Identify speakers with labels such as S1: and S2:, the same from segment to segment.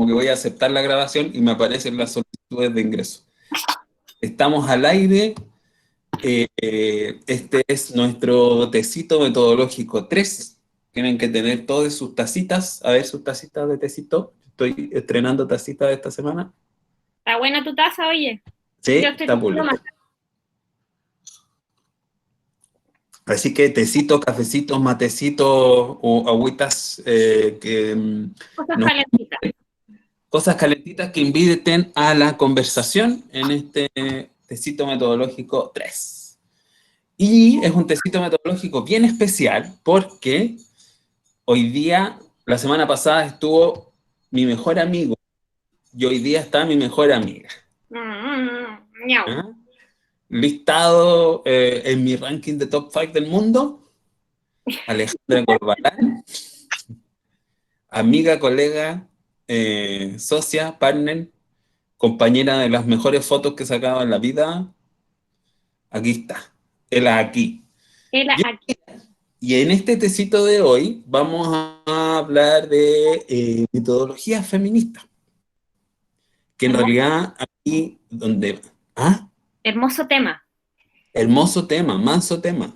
S1: que voy a aceptar la grabación y me aparecen las solicitudes de ingreso. Estamos al aire. Este es nuestro tecito metodológico 3. Tienen que tener todas sus tacitas. A ver sus tacitas de tecito. Estoy estrenando tacitas de esta semana.
S2: Está buena tu taza, oye.
S1: Sí,
S2: Yo estoy
S1: está
S2: tomando
S1: pulento.
S2: más.
S1: Así que tecitos, cafecitos, matecitos o agüitas
S2: Cosas
S1: nos
S2: calentitas.
S1: cosas calentitas que inviten a la conversación en este tecito metodológico 3. Y es un tecito metodológico bien especial porque hoy día, la semana pasada estuvo mi mejor amigo y hoy día está mi mejor amiga.
S2: Miau.
S1: ¿Ah? Listado en mi ranking de top 5 del mundo, Alejandra Corbalán, amiga, colega, socia, partner, compañera de las mejores fotos que he sacado en la vida. Aquí está, él aquí.
S2: Era
S1: Y
S2: aquí.
S1: y en este tecito de hoy vamos a hablar de metodología feminista, que en
S2: Hermoso,
S1: realidad aquí donde... ¿Ah?
S2: hermoso tema.
S1: Hermoso tema, manso tema.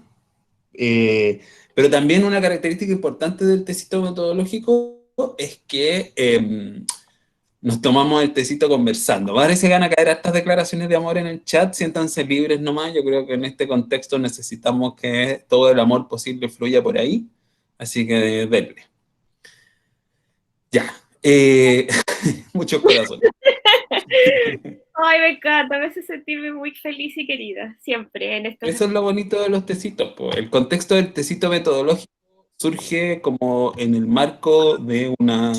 S1: Eh, pero también una característica importante del tecito metodológico es que nos tomamos el tecito conversando. Parece que van a caer estas declaraciones de amor en el chat, siéntanse libres nomás. Yo creo que en este contexto necesitamos que todo el amor posible fluya por ahí. Así que denle. Ya. Muchos corazones.
S2: Ay, me encanta, me hace sentirme muy feliz y querida, siempre en estos...
S1: Eso es lo bonito de los tecitos, po. El contexto del tecito metodológico surge como en el marco de una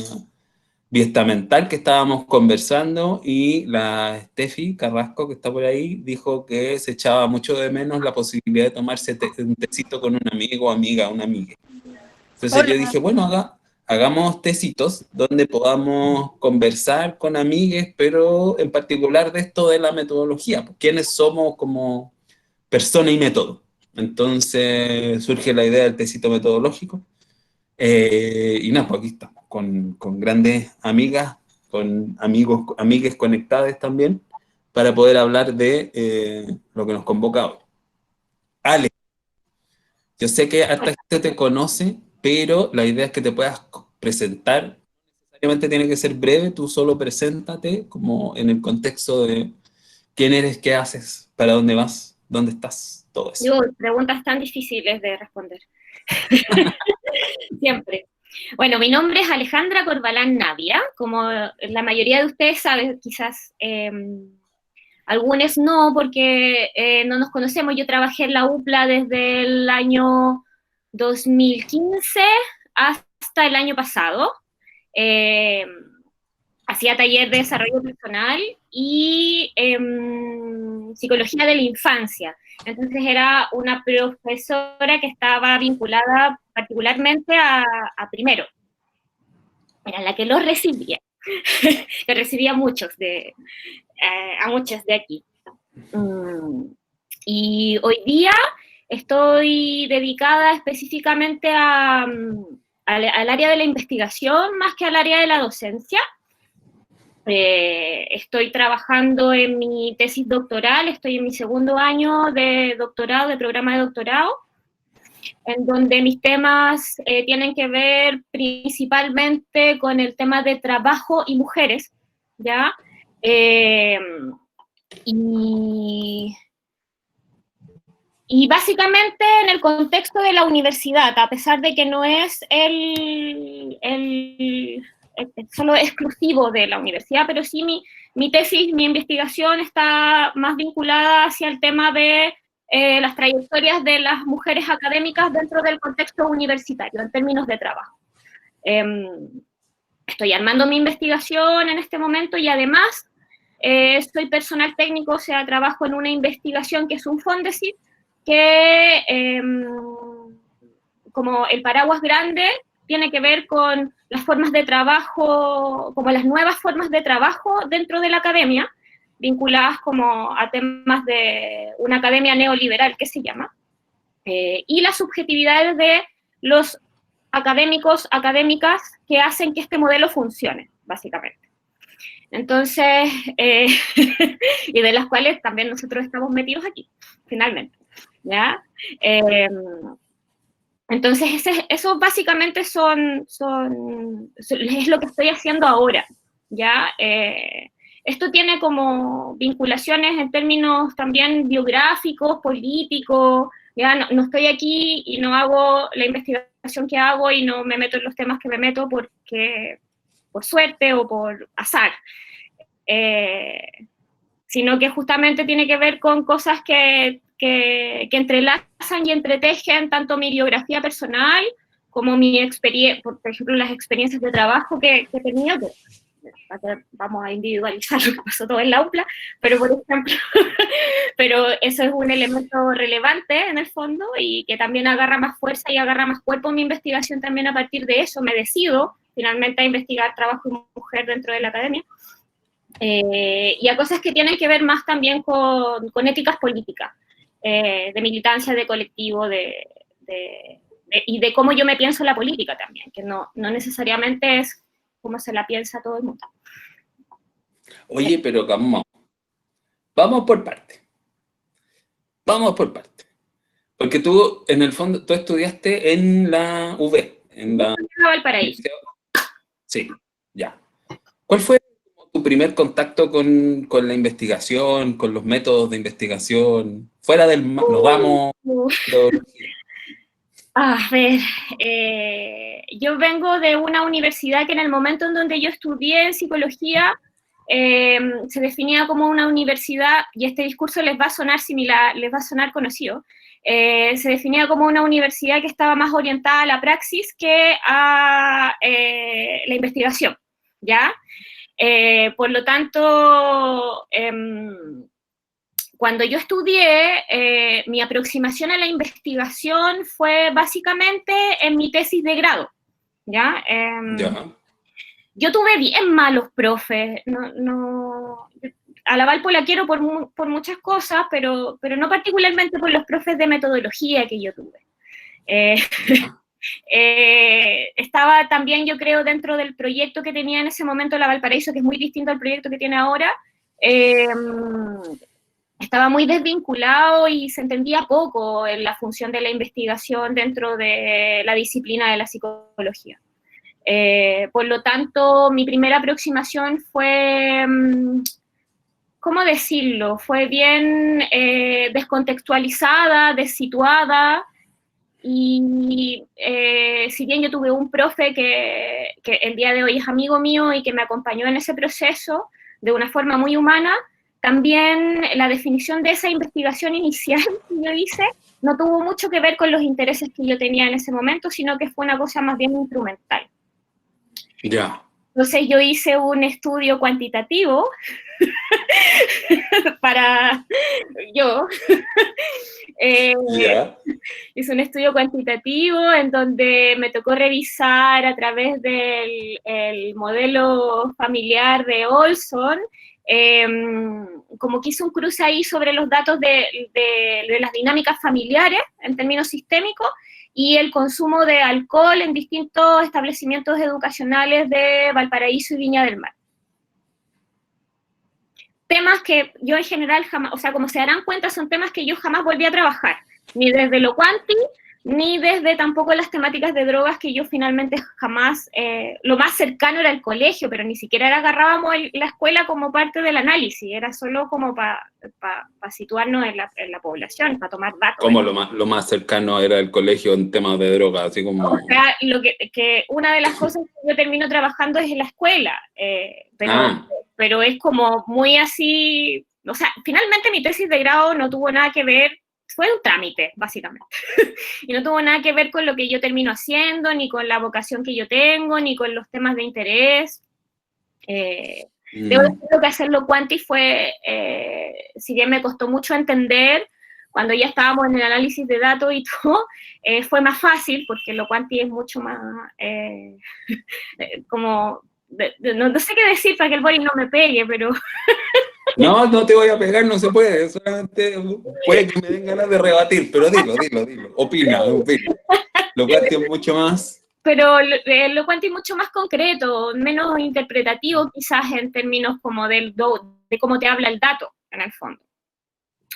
S1: biestamental que estábamos conversando y la Steffi Carrasco, que está por ahí, dijo que se echaba mucho de menos la posibilidad de tomarse un tecito con un amigo, amiga, una amiga. Entonces yo
S2: Hola.
S1: dije, bueno, hagamos tecitos donde podamos conversar con amigues, pero en particular de esto de la metodología, pues, quiénes somos como persona y método. Entonces surge la idea del tecito metodológico. Y nada, pues aquí estamos, con grandes amigas, con amigos, amigues conectadas también, para poder hablar de lo que nos convoca hoy. Ale, yo sé que harta gente te conoce, pero la idea es que te puedas presentar. Necesariamente tiene que ser breve, tú solo preséntate como en el contexto de quién eres, qué haces, para dónde vas, dónde estás, todo eso.
S2: Digo, preguntas tan difíciles de responder. Siempre. Bueno, mi nombre es Alejandra Corbalán Navia, como la mayoría de ustedes saben, quizás algunos no, porque no nos conocemos. Yo trabajé en la UPLA desde el año 2015 hasta el año pasado. Eh, Hacía taller de desarrollo personal y psicología de la infancia. Entonces era una profesora que estaba vinculada particularmente a primero. Era la que los recibía. Que recibía a muchos de aquí. Y hoy día estoy dedicada específicamente al área de la investigación más que al área de la docencia. Estoy trabajando en mi tesis doctoral, estoy en mi segundo año de doctorado, de programa de doctorado, en donde mis temas tienen que ver principalmente con el tema de trabajo y mujeres, ¿ya? Y, y básicamente en el contexto de la universidad, a pesar de que no es el solo exclusivo de la universidad, pero sí mi tesis, mi investigación está más vinculada hacia el tema de las trayectorias de las mujeres académicas dentro del contexto universitario, en términos de trabajo. Estoy armando mi investigación en este momento y además soy personal técnico, o sea, trabajo en una investigación que es un Fondesit, que como el paraguas grande tiene que ver con las formas de trabajo, como las nuevas formas de trabajo dentro de la academia, vinculadas como a temas de una academia neoliberal que se llama, y las subjetividades de los académicos, académicas que hacen que este modelo funcione, básicamente. Entonces, y de las cuales también nosotros estamos metidos aquí, finalmente, ¿ya? Entonces, eso básicamente es lo que estoy haciendo ahora, ¿ya? Esto tiene como vinculaciones en términos también biográficos, políticos, ya no estoy aquí y no hago la investigación que hago y no me meto en los temas que me meto porque por suerte o por azar, sino que justamente tiene que ver con cosas que entrelazan y entretejen tanto mi biografía personal como mi experiencia, por ejemplo, las experiencias de trabajo que he tenido, que vamos a individualizar lo que pasó todo en la UPLA, pero por ejemplo, pero eso es un elemento relevante en el fondo y que también agarra más fuerza y agarra más cuerpo en mi investigación también a partir de eso. Me decido finalmente a investigar trabajo y mujer dentro de la academia. Y a cosas que tienen que ver más también con éticas políticas, de militancia, de colectivo, y de cómo yo me pienso la política también, que no necesariamente es como se la piensa todo el mundo.
S1: Oye, pero vamos por parte. Vamos por parte. Porque tú, en el fondo, tú estudiaste en la UV, en la
S2: Valparaíso.
S1: Sí, ya. ¿Cuál fue tu primer contacto con la investigación, con los métodos de investigación, fuera del los ramos de
S2: A ver, yo vengo de una universidad que en el momento en donde yo estudié en psicología se definía como una universidad, y este discurso les va a sonar similar, les va a sonar conocido, se definía como una universidad que estaba más orientada a la praxis que a la investigación, ¿ya? Por lo tanto, cuando yo estudié, mi aproximación a la investigación fue básicamente en mi tesis de grado, ¿ya?
S1: Ya.
S2: Yo tuve bien malos profes, a la Valpo la quiero por muchas cosas, pero no particularmente por los profes de metodología que yo tuve. Estaba también, yo creo, dentro del proyecto que tenía en ese momento la Valparaíso, que es muy distinto al proyecto que tiene ahora, estaba muy desvinculado y se entendía poco en la función de la investigación dentro de la disciplina de la psicología. Por lo tanto, mi primera aproximación fue, ¿cómo decirlo? Fue bien descontextualizada, desituada, y si bien yo tuve un profe que el día de hoy es amigo mío y que me acompañó en ese proceso de una forma muy humana, también la definición de esa investigación inicial que yo hice no tuvo mucho que ver con los intereses que yo tenía en ese momento, sino que fue una cosa más bien instrumental.
S1: Ya.
S2: Entonces yo hice un estudio cuantitativo para yo. Hice un estudio cuantitativo en donde me tocó revisar a través del modelo familiar de Olson, como que hice un cruce ahí sobre los datos de las dinámicas familiares en términos sistémicos y el consumo de alcohol en distintos establecimientos educacionales de Valparaíso y Viña del Mar. Temas que yo en general jamás, o sea, como se darán cuenta, son temas que yo jamás volví a trabajar, ni desde lo cuanti, ni desde tampoco las temáticas de drogas que yo finalmente jamás, lo más cercano era el colegio, pero ni siquiera agarrábamos la escuela como parte del análisis, era solo como para situarnos en la población, para tomar datos.
S1: Como lo más cercano era el colegio en temas de drogas, así como...
S2: O sea, que una de las cosas que yo termino trabajando es en la escuela, pero es como muy así, o sea, finalmente mi tesis de grado no tuvo nada que ver, fue un trámite, básicamente, y no tuvo nada que ver con lo que yo termino haciendo, ni con la vocación que yo tengo, ni con los temas de interés. Debo decir que hacerlo cuanti fue, si bien me costó mucho entender, cuando ya estábamos en el análisis de datos y todo, fue más fácil, porque lo cuanti es mucho más, como, no sé qué decir para que el Boris no me pegue, pero...
S1: No te voy a pegar, no se puede, solamente puede que me den ganas de rebatir, pero dilo, opina. Lo cual es mucho más
S2: pero lo encuentro mucho más concreto, menos interpretativo quizás en términos como de cómo te habla el dato, en el fondo.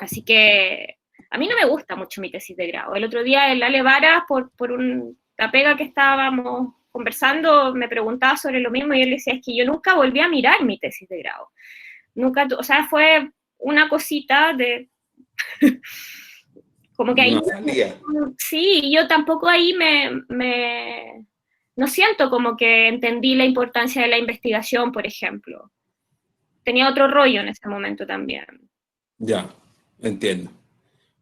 S2: Así que a mí no me gusta mucho mi tesis de grado. El otro día el Ale Vara, por la pega que estábamos conversando, me preguntaba sobre lo mismo y él decía, es que yo nunca volví a mirar mi tesis de grado. Nunca, o sea, fue una cosita de... como que ahí...
S1: No salía.
S2: Sí, yo tampoco ahí no siento como que entendí la importancia de la investigación, por ejemplo. Tenía otro rollo en ese momento también.
S1: Ya, entiendo.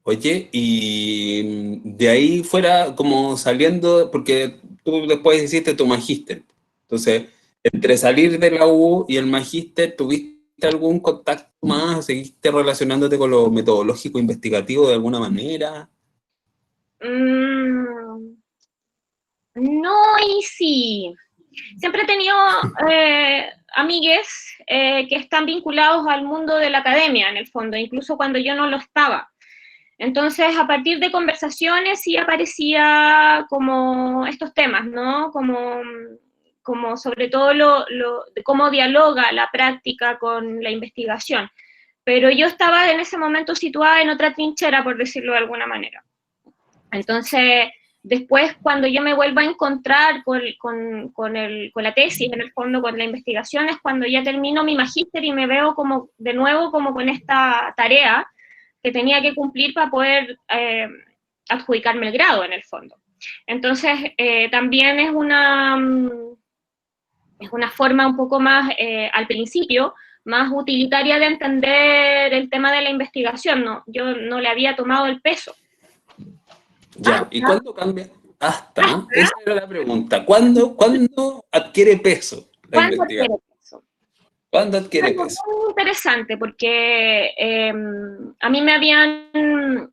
S1: Oye, y de ahí fuera como saliendo, porque tú después hiciste tu magíster. Entonces, entre salir de la U y el magíster, ¿tuviste algún contacto más? ¿Seguiste relacionándote con lo metodológico investigativo de alguna manera?
S2: No y sí. Siempre he tenido amigues que están vinculados al mundo de la academia, en el fondo, incluso cuando yo no lo estaba. Entonces, a partir de conversaciones sí aparecía como estos temas, ¿no? Como sobre todo de cómo dialoga la práctica con la investigación. Pero yo estaba en ese momento situada en otra trinchera, por decirlo de alguna manera. Entonces, después, cuando yo me vuelvo a encontrar con la tesis, en el fondo, con la investigación, es cuando ya termino mi magíster y me veo como de nuevo como con esta tarea que tenía que cumplir para poder adjudicarme el grado, en el fondo. Entonces, también es una forma un poco más, al principio, más utilitaria de entender el tema de la investigación, ¿no? Yo no le había tomado el peso.
S1: Ya, ¿y cuándo cambia? Hasta, esa era la pregunta. ¿Cuándo adquiere peso la
S2: ¿Cuándo adquiere
S1: investigación?
S2: peso?
S1: ¿Cuándo adquiere
S2: Algo
S1: peso?
S2: muy interesante, porque a mí me habían,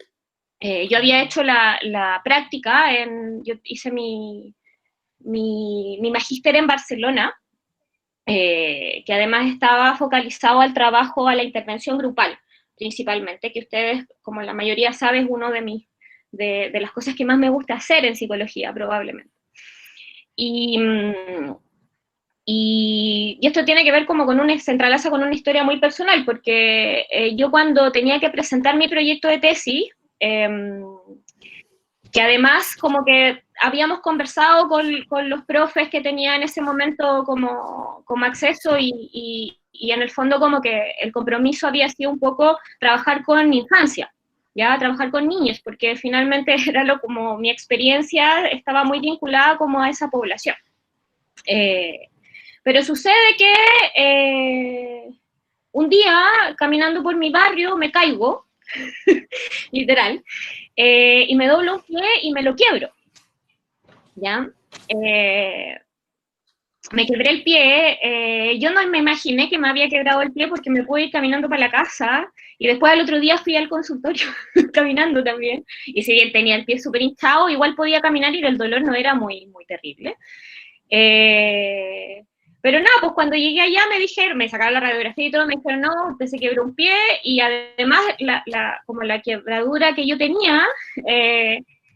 S2: yo había hecho la práctica, yo hice mi magíster en Barcelona, que además estaba focalizado al trabajo, a la intervención grupal, principalmente, que ustedes, como la mayoría saben, es uno de las cosas que más me gusta hacer en psicología, probablemente. Y esto tiene que ver como se entrelaza con una historia muy personal, porque yo cuando tenía que presentar mi proyecto de tesis, que además como que habíamos conversado con los profes que tenía en ese momento como acceso y en el fondo como que el compromiso había sido un poco trabajar con infancia, ya trabajar con niños, porque finalmente era como mi experiencia estaba muy vinculada como a esa población. Pero sucede que un día, caminando por mi barrio, me caigo, literal, y me doblo un pie y me lo quiebro, ¿ya? Me quebré el pie, yo no me imaginé que me había quebrado el pie porque me pude ir caminando para la casa, y después al otro día fui al consultorio caminando también, y si bien tenía el pie súper hinchado, igual podía caminar y el dolor no era muy, muy terrible. Pero nada, pues cuando llegué allá me sacaron la radiografía y todo, me dijeron, no, usted se quebró un pie, y además como la quebradura que yo tenía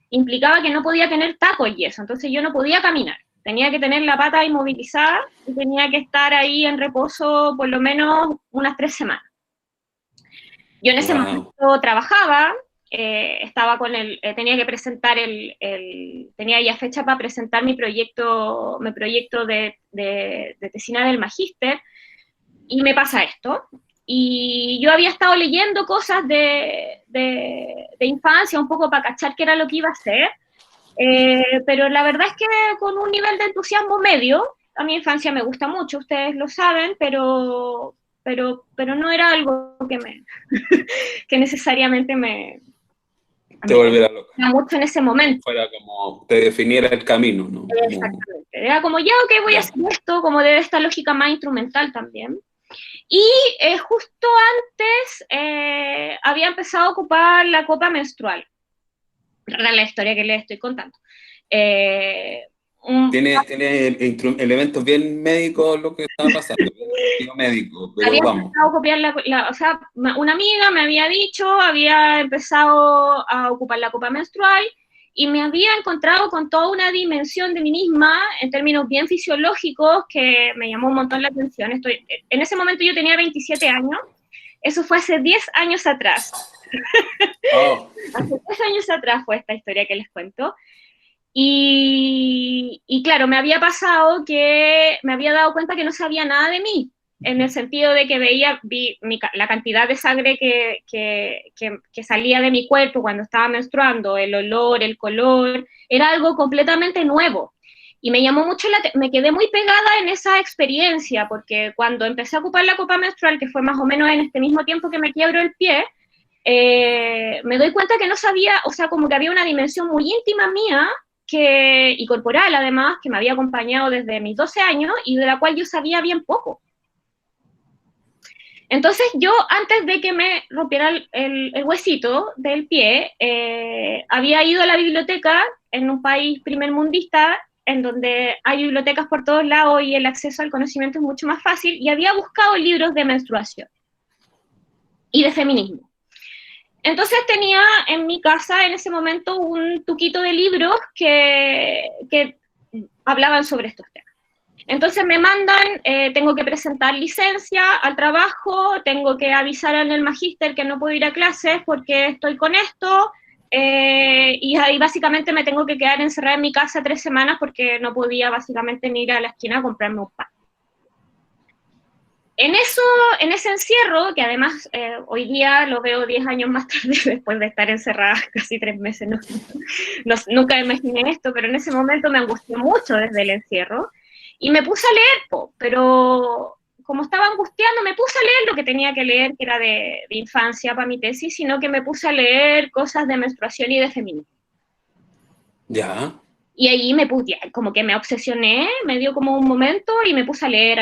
S2: implicaba que no podía tener tacos y eso, entonces yo no podía caminar, tenía que tener la pata inmovilizada y tenía que estar ahí en reposo por lo menos unas 3 semanas. Yo en ese momento trabajaba, estaba tenía que presentar tenía ya fecha para presentar mi proyecto de tesina del magíster, y me pasa esto. Y yo había estado leyendo cosas de infancia, un poco para cachar qué era lo que iba a hacer, pero la verdad es que con un nivel de entusiasmo medio. A mi infancia me gusta mucho, ustedes lo saben, pero no era algo que necesariamente
S1: Te volviera loca.
S2: mucho en ese momento.
S1: Fuera como te definiera el camino, ¿no?
S2: Exactamente. Era como, ya, ok, voy a hacer esto, como de esta lógica más instrumental también. Y justo antes había empezado a ocupar la copa menstrual. ¿Verdad? La historia que les estoy contando.
S1: Tiene elementos bien médicos lo que estaba pasando, médico, pero
S2: había
S1: vamos.
S2: empezado a copiar o sea, una amiga me había dicho, había empezado a ocupar la copa menstrual, y me había encontrado con toda una dimensión de mí misma en términos bien fisiológicos que me llamó un montón la atención. En ese momento yo tenía 27 años, eso fue hace 10 años atrás.
S1: Oh.
S2: Hace 10 años atrás fue esta historia que les cuento. Y claro, me había pasado que me había dado cuenta que no sabía nada de mí, en el sentido de que la cantidad de sangre que salía de mi cuerpo cuando estaba menstruando, el olor, el color, era algo completamente nuevo. Y me llamó mucho me quedé muy pegada en esa experiencia, porque cuando empecé a ocupar la copa menstrual, que fue más o menos en este mismo tiempo que me quiebro el pie, me doy cuenta que no sabía, o sea, como que había una dimensión muy íntima mía, y corporal además, que me había acompañado desde mis 12 años y de la cual yo sabía bien poco. Entonces yo, antes de que me rompiera el huesito del pie, había ido a la biblioteca en un país primermundista, en donde hay bibliotecas por todos lados y el acceso al conocimiento es mucho más fácil, y había buscado libros de menstruación y de feminismo. Entonces tenía en mi casa en ese momento un tuquito de libros que hablaban sobre estos temas. Entonces me mandan, tengo que presentar licencia al trabajo, tengo que avisar en el magíster que no puedo ir a clases porque estoy con esto, y ahí básicamente me tengo que quedar encerrada en mi casa 3 semanas porque no podía básicamente ni ir a la esquina a comprarme un pan. En ese encierro, que además hoy día lo veo 10 años más tarde, después de estar encerrada casi 3 meses, nunca imaginé esto, pero en ese momento me angustió mucho desde el encierro, y me puse a leer, pero como estaba angustiando, me puse a leer lo que tenía que leer, que era de infancia para mi tesis, sino que me puse a leer cosas de menstruación y de feminismo.
S1: Ya.
S2: Y ahí como que me obsesioné, me dio como un momento y me puse a leer,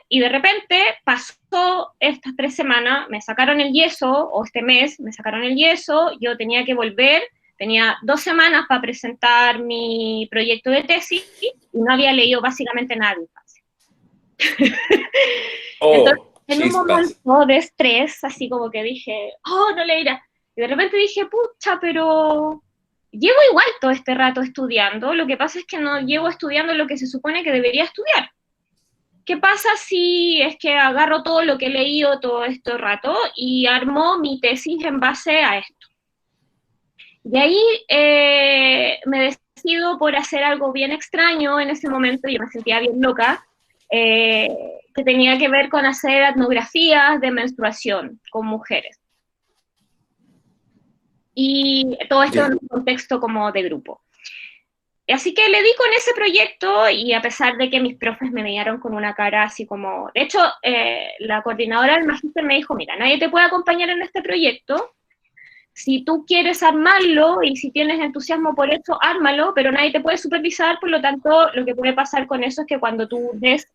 S2: y de repente pasó estas 3 semanas, me sacaron el yeso, o este mes me sacaron el yeso, yo tenía que volver, tenía 2 semanas para presentar mi proyecto de tesis y no había leído básicamente nada de infancia. Entonces, en un
S1: Chispas.
S2: momento de estrés, así como que dije, oh, no leerá. Y de repente dije, pucha, pero llevo igual todo este rato estudiando, lo que pasa es que no llevo estudiando lo que se supone que debería estudiar. ¿Qué pasa si es que agarro todo lo que he leído todo este rato y armo mi tesis en base a esto? De ahí me decido por hacer algo bien extraño en ese momento, yo me sentía bien loca, que tenía que ver con hacer etnografías de menstruación con mujeres. Y todo esto en un contexto como de grupo. Así que le di con ese proyecto, y a pesar de que mis profes me miraron con una cara así como... De hecho, la coordinadora del magíster me dijo, mira, nadie te puede acompañar en este proyecto. Si tú quieres armarlo y si tienes entusiasmo por eso, ármalo, pero nadie te puede supervisar, por lo tanto, lo que puede pasar con eso es que cuando tú des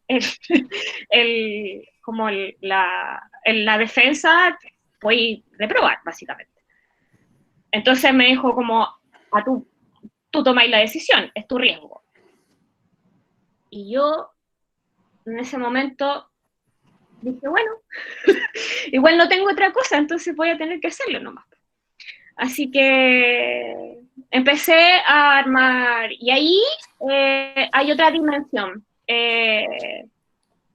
S2: la defensa, puedes reprobar, básicamente. Entonces me dijo como, tú tomáis la decisión, es tu riesgo. Y yo, en ese momento, dije, bueno, igual no tengo otra cosa, entonces voy a tener que hacerlo nomás. Así que empecé a armar, y ahí hay otra dimensión,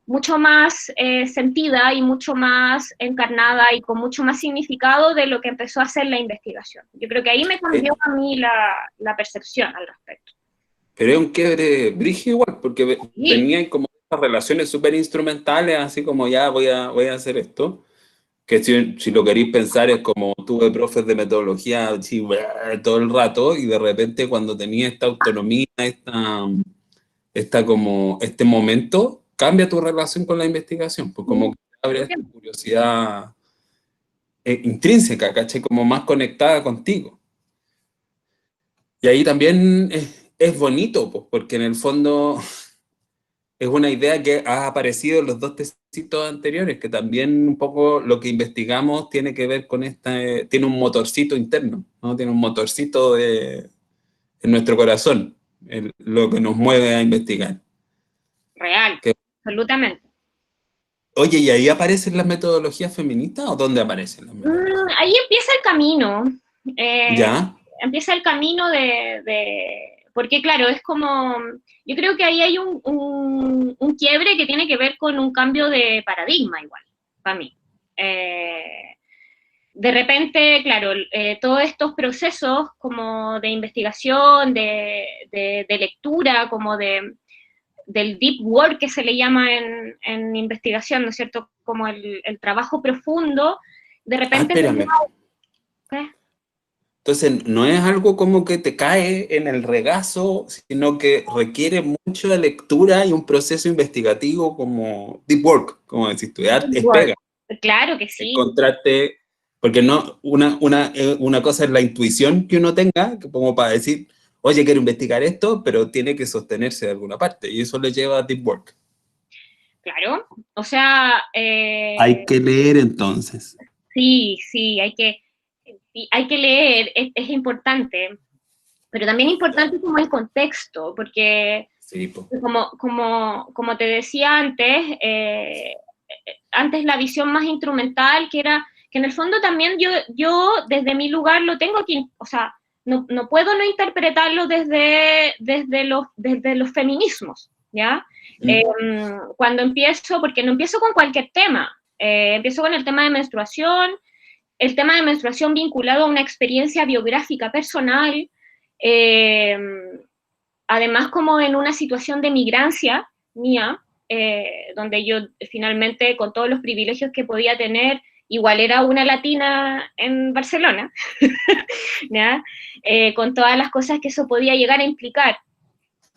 S2: mucho más sentida y mucho más encarnada y con mucho más significado de lo que empezó a ser la investigación. Yo creo que ahí me cambió a mí la percepción al respecto.
S1: Pero es un quiebre brígido igual, porque
S2: Sí.
S1: venían como estas relaciones súper instrumentales, así como ya voy a hacer esto. Que si lo queréis pensar es como tuve profes de metodología así, todo el rato, y de repente cuando tenía esta autonomía, como este momento, cambia tu relación con la investigación, pues como que abre esta curiosidad intrínseca, ¿cachai? Como más conectada contigo. Y ahí también es bonito, pues, porque en el fondo es una idea que ha aparecido en los 2 tecitos anteriores, que también un poco lo que investigamos tiene que ver con tiene un motorcito interno, ¿no? Tiene un motorcito en nuestro corazón, lo que nos mueve a investigar.
S2: Real, absolutamente.
S1: Oye, ¿y ahí aparecen las metodologías feministas o dónde aparecen las metodologías?
S2: Ahí empieza el camino.
S1: ¿Ya?
S2: empieza el camino porque claro, es como, yo creo que ahí hay un quiebre que tiene que ver con un cambio de paradigma igual, para mí. De repente, claro, todos estos procesos como de investigación, de lectura, como del deep work que se le llama en investigación, ¿no es cierto? Como el trabajo profundo, de repente...
S1: Espérame.
S2: ¿Qué?
S1: Entonces, no es algo como que te cae en el regazo, sino que requiere mucha lectura y un proceso investigativo como deep work, como decís tú,
S2: Deep
S1: es
S2: work.
S1: pega.
S2: Claro que sí.
S1: Encontrarte, porque no, una cosa es la intuición que uno tenga, como para decir, oye, quiero investigar esto, pero tiene que sostenerse de alguna parte, y eso le lleva a deep work.
S2: Claro, o sea,
S1: Hay que leer entonces.
S2: sí, sí, hay que leer, es importante, pero también es importante como el contexto, porque
S1: Sí, pues.
S2: como te decía antes, antes la visión más instrumental, que era, que en el fondo también yo desde mi lugar lo tengo que, o sea, no puedo no interpretarlo desde los feminismos, ¿ya? Cuando empiezo, porque no empiezo con cualquier tema, empiezo con el tema de menstruación, el tema de menstruación vinculado a una experiencia biográfica personal, eh, además como en una situación de migrancia mía, donde yo finalmente con todos los privilegios que podía tener, igual era una latina en Barcelona, ¿ya? Con todas las cosas que eso podía llegar a implicar.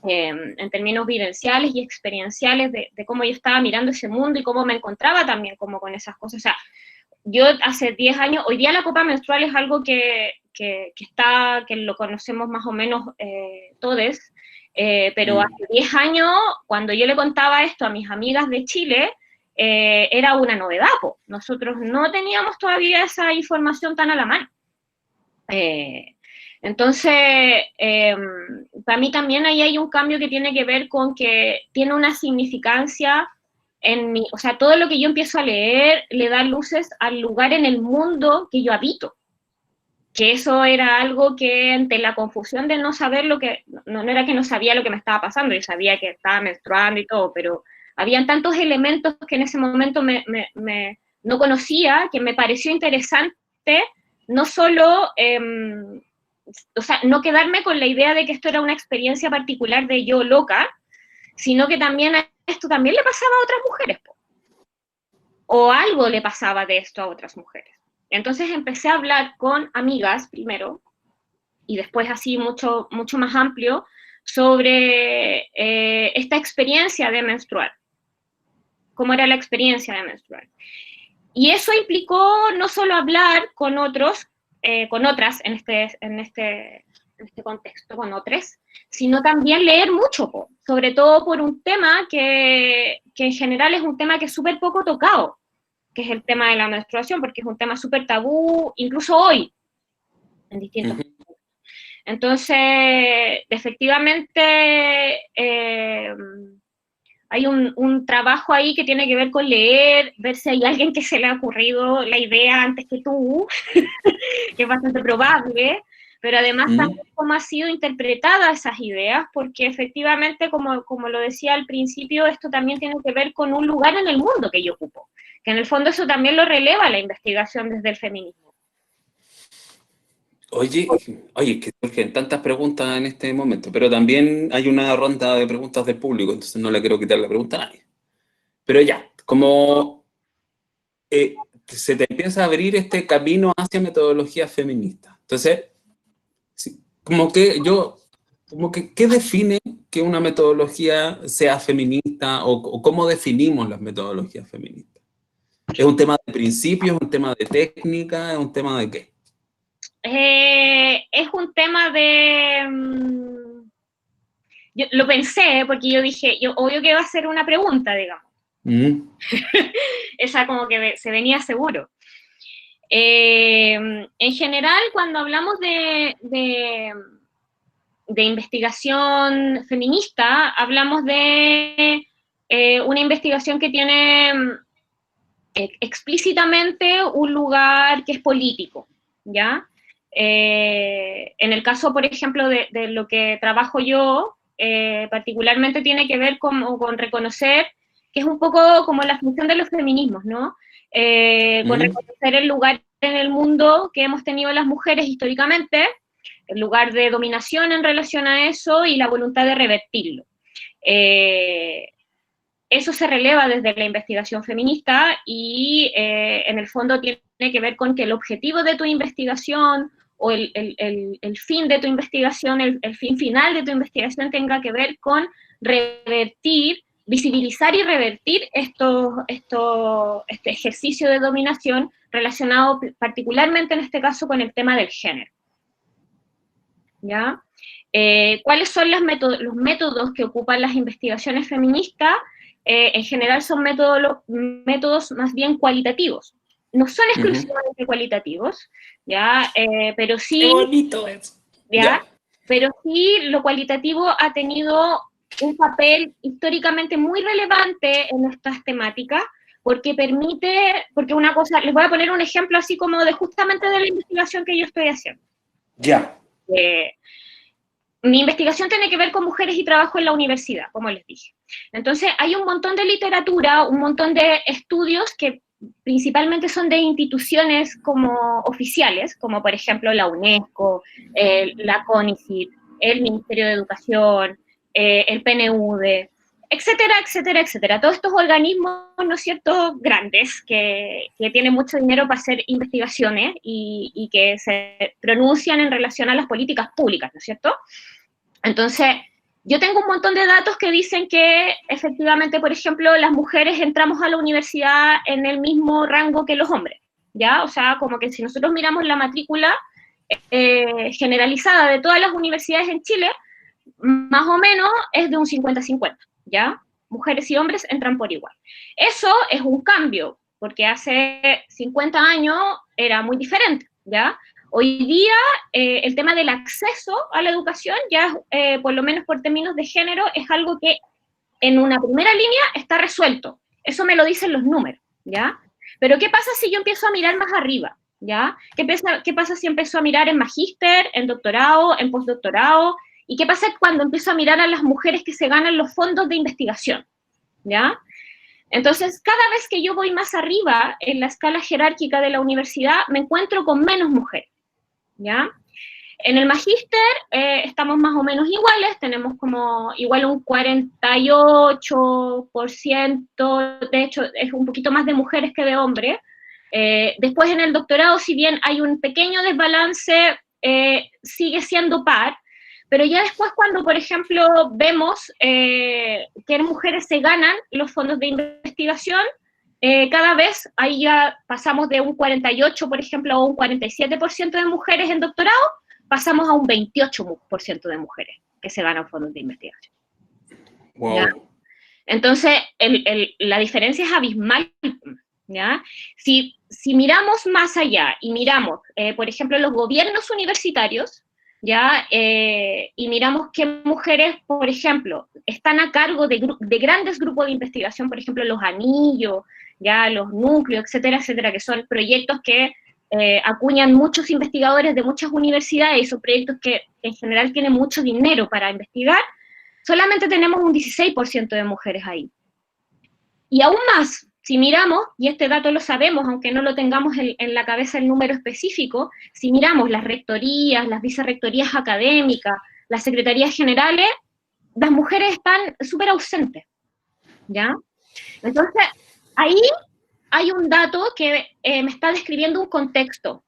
S2: En términos vivenciales y experienciales de cómo yo estaba mirando ese mundo y cómo me encontraba también como con esas cosas. O sea, yo hace 10 años, hoy día la copa menstrual es algo que lo conocemos más o menos todos, pero hace 10 años, cuando yo le contaba esto a mis amigas de Chile, era una novedad, po. Nosotros no teníamos todavía esa información tan a la mano. Entonces, para mí también ahí hay un cambio que tiene que ver con que tiene una significancia en mi, o sea, todo lo que yo empiezo a leer le da luces al lugar en el mundo que yo habito. Que eso era algo que ante la confusión de no saber lo que, no era que no sabía lo que me estaba pasando, yo sabía que estaba menstruando y todo, pero habían tantos elementos que en ese momento no conocía, que me pareció interesante, no solo, o sea, no quedarme con la idea de que esto era una experiencia particular de yo loca, sino que también a esto también le pasaba a otras mujeres, o algo le pasaba de esto a otras mujeres. Entonces empecé a hablar con amigas primero, y después así mucho, mucho más amplio, sobre esta experiencia de menstruar, cómo era la experiencia de menstruar. Y eso implicó no solo hablar con otros, con otras en este contexto, con otros, sino también leer mucho, sobre todo por un tema que en general es un tema que es súper poco tocado, que es el tema de la menstruación, porque es un tema súper tabú, incluso hoy, en distintos. Entonces, efectivamente, hay un trabajo ahí que tiene que ver con leer, ver si hay alguien que se le ha ocurrido la idea antes que tú, que es bastante probable, pero además también cómo ha sido interpretada esas ideas, porque efectivamente, como lo decía al principio, esto también tiene que ver con un lugar en el mundo que yo ocupo, que en el fondo eso también lo releva la investigación desde el feminismo.
S1: Oye, que surgen tantas preguntas en este momento, pero también hay una ronda de preguntas del público, entonces no le quiero quitar la pregunta a nadie. Pero ya, como se te empieza a abrir este camino hacia metodología feminista. Entonces, sí, ¿qué define que una metodología sea feminista o cómo definimos las metodologías feministas? ¿Es un tema de principios, es un tema de técnica, es un tema de qué?
S2: Es un tema de... yo lo pensé porque yo dije, obvio que va a ser una pregunta, digamos. Esa como que se venía seguro. En general, cuando hablamos de investigación feminista, hablamos de una investigación que tiene explícitamente un lugar que es político, ¿ya? En el caso, por ejemplo, de lo que trabajo yo, particularmente tiene que ver con reconocer, que es un poco como la función de los feminismos, ¿no? Con reconocer el lugar en el mundo que hemos tenido las mujeres históricamente, el lugar de dominación en relación a eso y la voluntad de revertirlo. Eso se releva desde la investigación feminista y en el fondo tiene que ver con que el objetivo de tu investigación o el fin de tu investigación, el fin final de tu investigación tenga que ver con revertir, visibilizar y revertir este ejercicio de dominación relacionado particularmente en este caso con el tema del género. ¿Ya? ¿Cuáles son los métodos que ocupan las investigaciones feministas? En general son métodos más bien cualitativos. No son exclusivamente cualitativos, ¿ya? Pero sí...
S1: ¡Qué bonito es!
S2: ¿Ya? Pero sí lo cualitativo ha tenido un papel históricamente muy relevante en estas temáticas, porque porque una cosa, les voy a poner un ejemplo así como de justamente de la investigación que yo estoy haciendo.
S1: Ya.
S2: Mi investigación tiene que ver con mujeres y trabajo en la universidad, como les dije. Entonces, hay un montón de literatura, un montón de estudios que principalmente son de instituciones como oficiales, como por ejemplo la UNESCO, la CONICET, el Ministerio de Educación, el PNUD, etcétera, etcétera, etcétera. Todos estos organismos, ¿no es cierto?, grandes, que tienen mucho dinero para hacer investigaciones y que se pronuncian en relación a las políticas públicas, ¿no es cierto? Entonces, yo tengo un montón de datos que dicen que efectivamente, por ejemplo, las mujeres entramos a la universidad en el mismo rango que los hombres, ¿ya? O sea, como que si nosotros miramos la matrícula generalizada de todas las universidades en Chile, más o menos es de un 50-50, ¿ya? Mujeres y hombres entran por igual. Eso es un cambio, porque hace 50 años era muy diferente, ¿ya? Hoy día el tema del acceso a la educación, ya por lo menos por términos de género, es algo que en una primera línea está resuelto. Eso me lo dicen los números, ¿ya? Pero ¿qué pasa si yo empiezo a mirar más arriba? ¿Ya? ¿Qué pasa si empiezo a mirar en magíster, en doctorado, en postdoctorado? ¿Y qué pasa cuando empiezo a mirar a las mujeres que se ganan los fondos de investigación? ¿Ya? Entonces, cada vez que yo voy más arriba en la escala jerárquica de la universidad, me encuentro con menos mujeres, ¿ya? En el magíster estamos más o menos iguales, tenemos como igual un 48%, de hecho es un poquito más de mujeres que de hombres. Después en el doctorado, si bien hay un pequeño desbalance, sigue siendo par, pero ya después cuando, por ejemplo, vemos que mujeres se ganan los fondos de investigación, cada vez ahí ya pasamos de un 48, por ejemplo, a un 47% de mujeres en doctorado, pasamos a un 28% de mujeres que se ganan fondos de investigación.
S1: Wow.
S2: ¿Ya? Entonces, la diferencia es abismal, ¿ya? Si miramos más allá y miramos, por ejemplo, los gobiernos universitarios, ¿ya? Y miramos qué mujeres, por ejemplo, están a cargo de grandes grupos de investigación, por ejemplo, los anillos, ¿ya? Los núcleos, etcétera, etcétera, que son proyectos que acuñan muchos investigadores de muchas universidades y son proyectos que en general tienen mucho dinero para investigar, solamente tenemos un 16% de mujeres ahí. Y aún más, si miramos, y este dato lo sabemos, aunque no lo tengamos en la cabeza el número específico, si miramos las rectorías, las vicerrectorías académicas, las secretarías generales, las mujeres están súper ausentes, ¿ya? Entonces, ahí hay un dato que me está describiendo un contexto.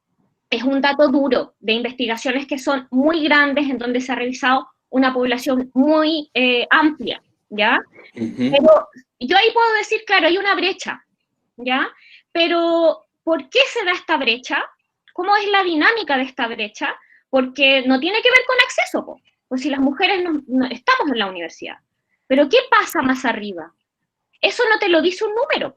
S2: Es un dato duro de investigaciones que son muy grandes, en donde se ha revisado una población muy amplia, ¿ya? Pero yo ahí puedo decir, claro, hay una brecha, ¿ya? Pero, ¿por qué se da esta brecha? ¿Cómo es la dinámica de esta brecha? Porque no tiene que ver con acceso, pues si las mujeres no estamos en la universidad. Pero, ¿qué pasa más arriba? Eso no te lo dice un número.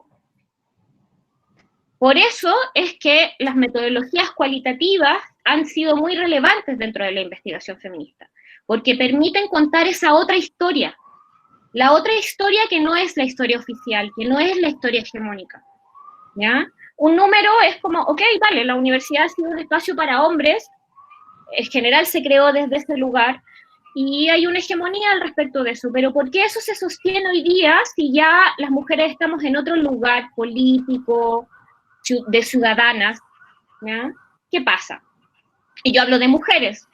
S2: Por eso es que las metodologías cualitativas han sido muy relevantes dentro de la investigación feminista, porque permiten contar esa otra historia, la otra historia que no es la historia oficial, que no es la historia hegemónica, ¿ya? Un número es como, ok, vale, la universidad ha sido un espacio para hombres, en general se creó desde ese lugar, y hay una hegemonía al respecto de eso. Pero ¿por qué eso se sostiene hoy día si ya las mujeres estamos en otro lugar político, de ciudadanas? ¿Ya? ¿Qué pasa? Y yo hablo de mujeres,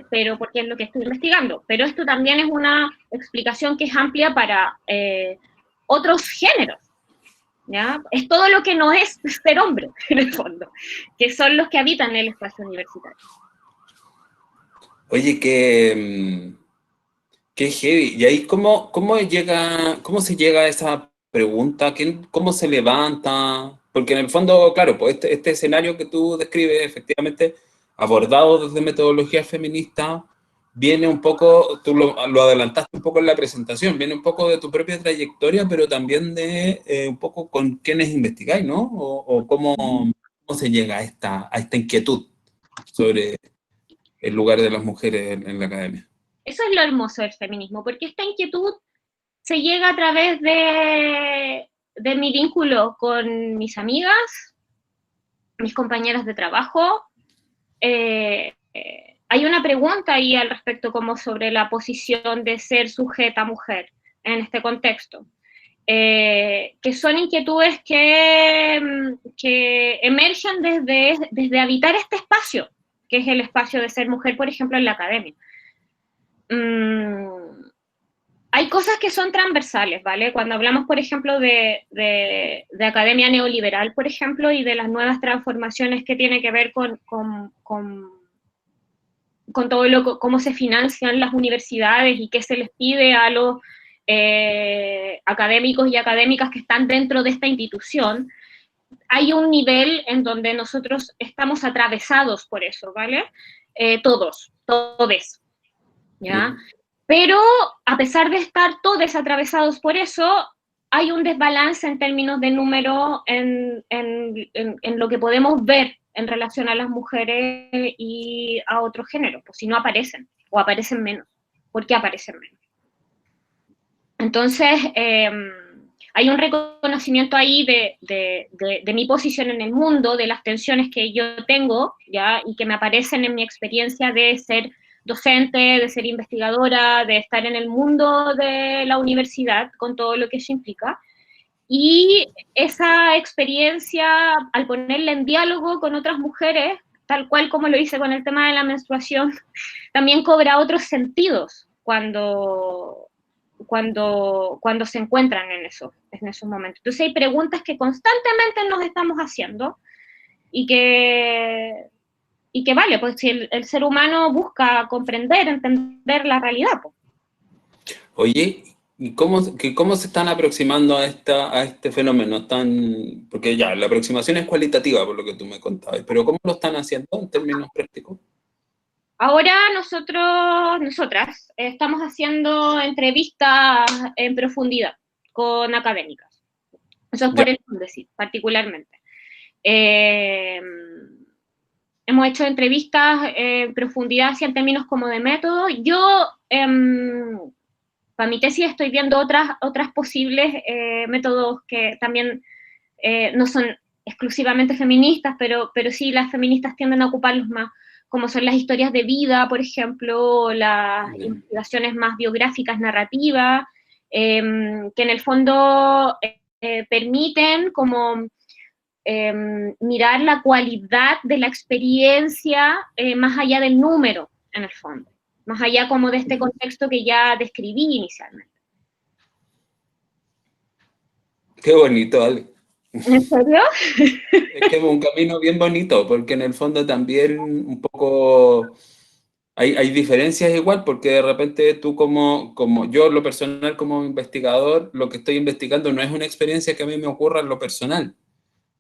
S2: pero porque es lo que estoy investigando. Pero esto también es una explicación que es amplia para otros géneros. ¿Ya? Es todo lo que no es ser hombre, en el fondo, que son los que habitan el espacio universitario.
S1: Oye, qué heavy. ¿Y ahí cómo se llega a esa pregunta? ¿Cómo se levanta? Porque en el fondo, claro, pues este escenario que tú describes, efectivamente, abordado desde metodología feminista, viene un poco, tú lo adelantaste un poco en la presentación, viene un poco de tu propia trayectoria, pero también de un poco con quienes investigáis, ¿no? O cómo se llega a esta inquietud sobre el lugar de las mujeres en la academia.
S2: Eso es lo hermoso del feminismo, porque esta inquietud se llega a través de mi vínculo con mis amigas, mis compañeras de trabajo. Hay una pregunta ahí al respecto como sobre la posición de ser sujeta mujer en este contexto. Que son inquietudes que emergen desde habitar este espacio, que es el espacio de ser mujer, por ejemplo, en la academia. Hay cosas que son transversales, ¿vale? Cuando hablamos, por ejemplo, de academia neoliberal, por ejemplo, y de las nuevas transformaciones que tiene que ver con todo cómo se financian las universidades y qué se les pide a los académicos y académicas que están dentro de esta institución, hay un nivel en donde nosotros estamos atravesados por eso, ¿vale? Todos, ¿ya? Pero a pesar de estar todos atravesados por eso, hay un desbalance en términos de número en lo que podemos ver en relación a las mujeres y a otros géneros, pues si no aparecen, o aparecen menos. ¿Por qué aparecen menos? Entonces, hay un reconocimiento ahí de mi posición en el mundo, de las tensiones que yo tengo, ¿ya? Y que me aparecen en mi experiencia de ser docente, de ser investigadora, de estar en el mundo de la universidad, con todo lo que eso implica. Y esa experiencia, al ponerla en diálogo con otras mujeres, tal cual como lo hice con el tema de la menstruación, también cobra otros sentidos cuando se encuentran en esos momentos. Entonces hay preguntas que constantemente nos estamos haciendo y que vale, pues si el ser humano busca comprender, entender la realidad. Pues.
S1: Oye, ¿y cómo se están aproximando a este fenómeno tan? Porque ya, la aproximación es cualitativa, por lo que tú me contabas, pero ¿cómo lo están haciendo en términos prácticos?
S2: Ahora nosotras, estamos haciendo entrevistas en profundidad con académicas. Eso es
S1: Ya,
S2: por el Fundesit, particularmente. Hemos hecho entrevistas en profundidad, así en términos como de método. Yo, para mi tesis, estoy viendo otras posibles métodos que también no son exclusivamente feministas, pero sí las feministas tienden a ocuparlos más, como son las historias de vida, por ejemplo, las investigaciones más biográficas, narrativas, que en el fondo permiten como mirar la cualidad de la experiencia más allá del número, en el fondo, más allá como de este contexto que ya describí inicialmente.
S1: qué bonito, Ale.
S2: ¿En serio?
S1: Es que es un camino bien bonito, porque en el fondo también un poco hay diferencias igual, porque de repente tú como yo, en lo personal, como investigador, lo que estoy investigando no es una experiencia que a mí me ocurra en lo personal,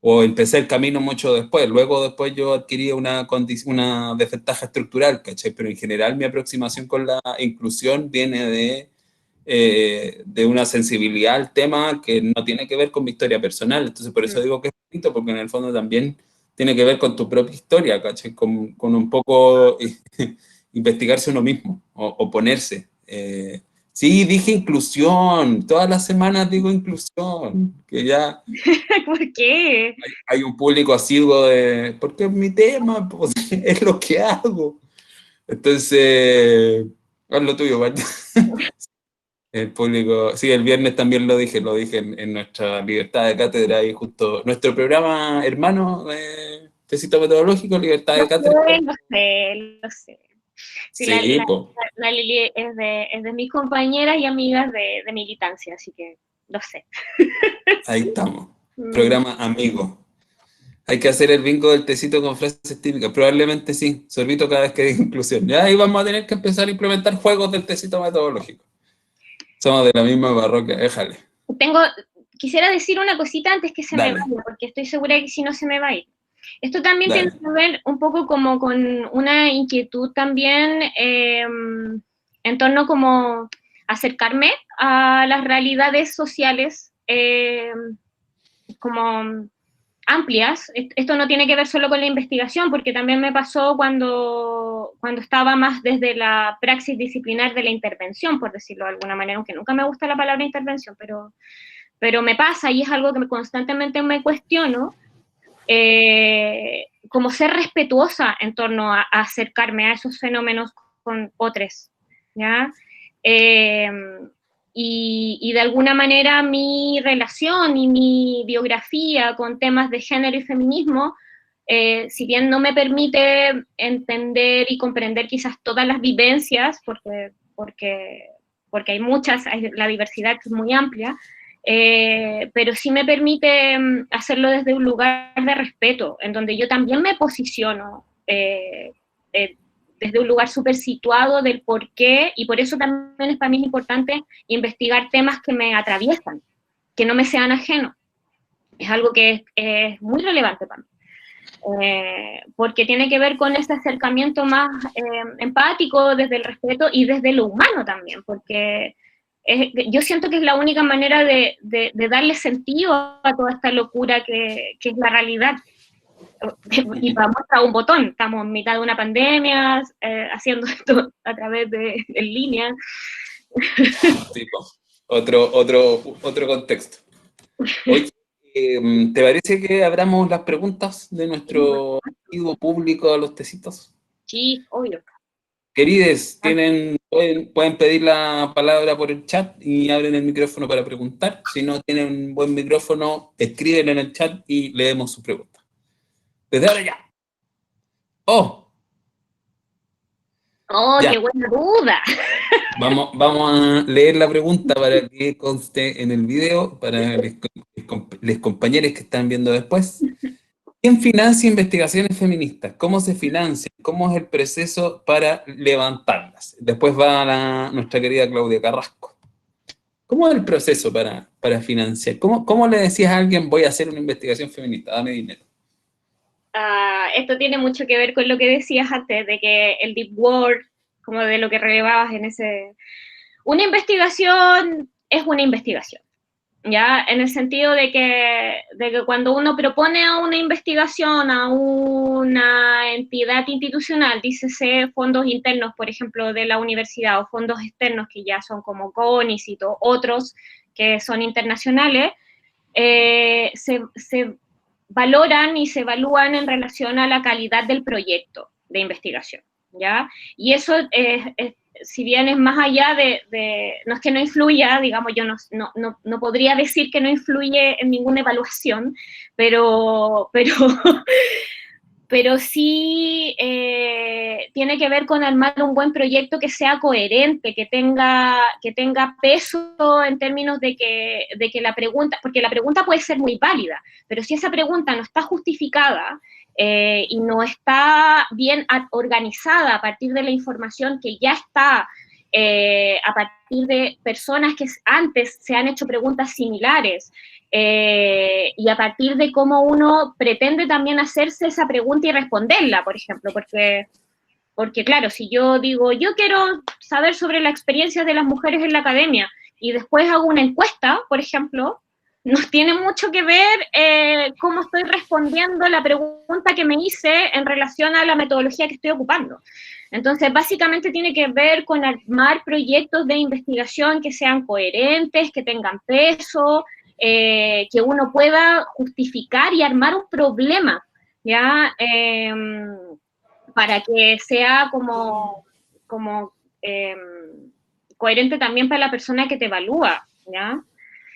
S1: o empecé el camino mucho después, luego después yo adquirí una desventaja estructural, ¿cachai? Pero en general mi aproximación con la inclusión viene de una sensibilidad al tema que no tiene que ver con mi historia personal. Entonces, por eso digo que es bonito, porque en el fondo también tiene que ver con tu propia historia, ¿cachai? Con un poco investigarse uno mismo o ponerse. Sí, dije inclusión, todas las semanas digo inclusión, que ya
S2: ¿Por qué?
S1: hay un público asiduo de, porque es mi tema, pues, es lo que hago. Entonces, haz lo tuyo, Pacho. El público, sí, el viernes también lo dije en nuestra libertad de cátedra y justo nuestro programa hermano, tecito metodológico, libertad de cátedra.
S2: Lo sé, lo sé. Sí,
S1: Sí,
S2: la Lili es de mis compañeras y amigas de militancia, así que lo sé.
S1: ahí estamos. Programa amigo. Hay que hacer el bingo del tecito con frases típicas. Probablemente sí. Sorbito cada vez que diga inclusión. Ya ahí vamos a tener que empezar a implementar juegos del tecito metodológico. Somos de la misma parroquia. Déjale.
S2: Quisiera decir una cosita antes que se me vaya, porque estoy segura que si no se me va a ir. Esto también tiene que ver un poco como con una inquietud también en torno como acercarme a las realidades sociales como amplias. Esto no tiene que ver solo con la investigación, porque también me pasó cuando estaba más desde la praxis disciplinar de la intervención, por decirlo de alguna manera, aunque nunca me gusta la palabra intervención, pero me pasa y es algo que constantemente me cuestiono, como ser respetuosa en torno a acercarme a esos fenómenos con otros, ¿ya? Y de alguna manera mi relación y mi biografía con temas de género y feminismo, si bien no me permite entender y comprender quizás todas las vivencias, porque hay muchas, la diversidad es muy amplia, pero sí me permite hacerlo desde un lugar de respeto, en donde yo también me posiciono desde un lugar súper situado del por qué, y por eso también es para mí importante investigar temas que me atraviesan, que no me sean ajenos. Es algo que es muy relevante para mí. Porque tiene que ver con ese acercamiento más empático desde el respeto y desde lo humano también, porque yo siento que es la única manera de darle sentido a toda esta locura que es la realidad. Y vamos a un botón, estamos en mitad de una pandemia, haciendo esto a través en línea.
S1: Sí, otro contexto. Oye, ¿te parece que abramos las preguntas de nuestro amigo público a los tecitos?
S2: Sí, obvio.
S1: Querides, pueden pedir la palabra por el chat y abren el micrófono para preguntar. Si no tienen un buen micrófono, escriben en el chat y leemos su pregunta. Desde ahora ya. ¡Oh!
S2: ¡Oh,
S1: Ya.
S2: qué buena duda!
S1: Vamos a leer la pregunta para que conste en el video, para les compañeros que están viendo después. ¿Quién financia investigaciones feministas? ¿Cómo se financian? ¿Cómo es el proceso para levantarlas? Después va nuestra querida Claudia Carrasco. ¿Cómo es el proceso para financiar? ¿Cómo le decías a alguien, voy a hacer una investigación feminista, dame dinero?
S2: Esto tiene mucho que ver con lo que decías antes, de que el deep work, como de lo que relevabas en ese... Una investigación es una investigación, ¿ya? En el sentido de que cuando uno propone a una investigación, a una entidad institucional, dícese fondos internos, por ejemplo, de la universidad, o fondos externos que ya son como CONICYT o otros que son internacionales, se valoran y se evalúan en relación a la calidad del proyecto de investigación, ¿ya? Y eso si bien es más allá no es que no influya, digamos, yo no podría decir que no influye en ninguna evaluación, pero sí tiene que ver con armar un buen proyecto que sea coherente, que tenga peso en términos de que la pregunta, porque la pregunta puede ser muy válida, pero si esa pregunta no está justificada y no está bien organizada a partir de la información que ya está, a partir de personas que antes se han hecho preguntas similares, y a partir de cómo uno pretende también hacerse esa pregunta y responderla, por ejemplo, porque claro, si yo digo, yo quiero saber sobre la experiencia de las mujeres en la academia y después hago una encuesta, por ejemplo, no tiene mucho que ver cómo estoy respondiendo la pregunta que me hice en relación a la metodología que estoy ocupando. Entonces, básicamente tiene que ver con armar proyectos de investigación que sean coherentes, que tengan peso, que uno pueda justificar y armar un problema, ¿ya? para que sea como coherente también para la persona que te evalúa, ¿ya?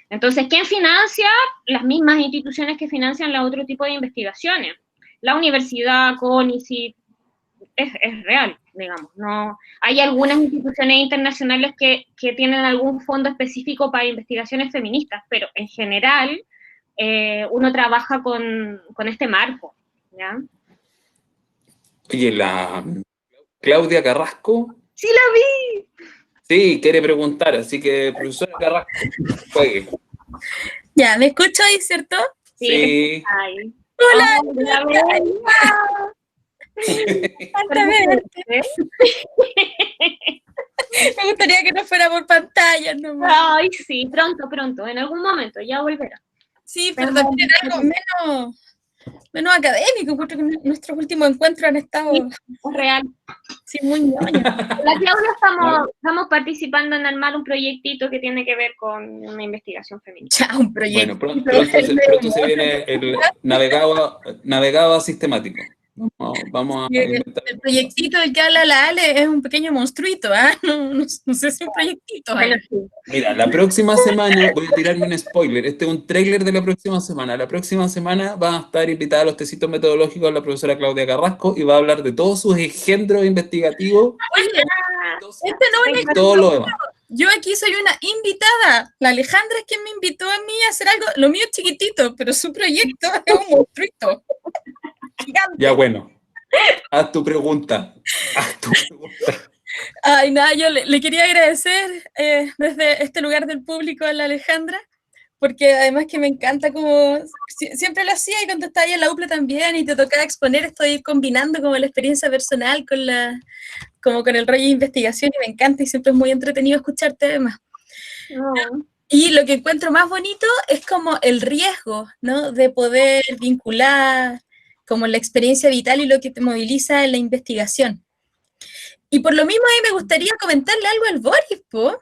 S2: Entonces, ¿quién financia? Las mismas instituciones que financian los otro tipo de investigaciones. La universidad, CONICYT, es real, digamos. No, hay algunas instituciones internacionales que tienen algún fondo específico para investigaciones feministas, pero en general uno trabaja con este marco, ¿ya?
S1: Oye, la Claudia Carrasco,
S2: ¡Sí la vi!
S1: sí, quiere preguntar, así que, profesora Carrasco, juegue.
S3: Ya, ¿me escucho ahí, cierto?
S1: Sí.
S2: Ay.
S3: ¡Hola!
S2: Oh, la
S3: Encanta verte. Me gustaría que no fuera por pantalla nomás.
S2: Ay, sí, pronto, en algún momento, ya volverá.
S3: Sí, perdón, era algo menos académico, porque nuestros últimos encuentros han estado
S2: Sí, es real.
S3: sí, muy ñoños.
S2: La Claudia estamos participando en armar un proyectito que tiene que ver con una investigación feminista.
S3: Ya, un proyecto.
S1: Bueno, pronto se viene el navegado sistemático. Vamos a inventar.
S3: El proyectito del que habla la Ale es un pequeño monstruito, ¿ah? No sé si un proyectito.
S2: Bueno, sí.
S1: Mira, la próxima semana, voy a tirarme un spoiler, este es un tráiler de la próxima semana. La próxima semana va a estar invitada a los tecitos metodológicos la profesora Claudia Carrasco y va a hablar de todos sus engendros investigativos.
S3: Oye,
S1: y todo lo demás.
S3: Yo aquí soy una invitada. La Alejandra es quien me invitó a mí a hacer algo. Lo mío es chiquitito, pero su proyecto es un monstruito. Gigante.
S1: Ya bueno, haz tu pregunta.
S3: Ay, nada, yo le quería agradecer desde este lugar del público a la Alejandra, porque además que me encanta como siempre lo hacía y cuando estaba ahí en la UPLA también y te tocaba exponer, estoy combinando como la experiencia personal como con el rollo de investigación y me encanta y siempre es muy entretenido escucharte además.
S2: No.
S3: Y lo que encuentro más bonito es como el riesgo, ¿no? De poder vincular como la experiencia vital y lo que te moviliza en la investigación. Y por lo mismo a mí me gustaría comentarle algo al Boris, po.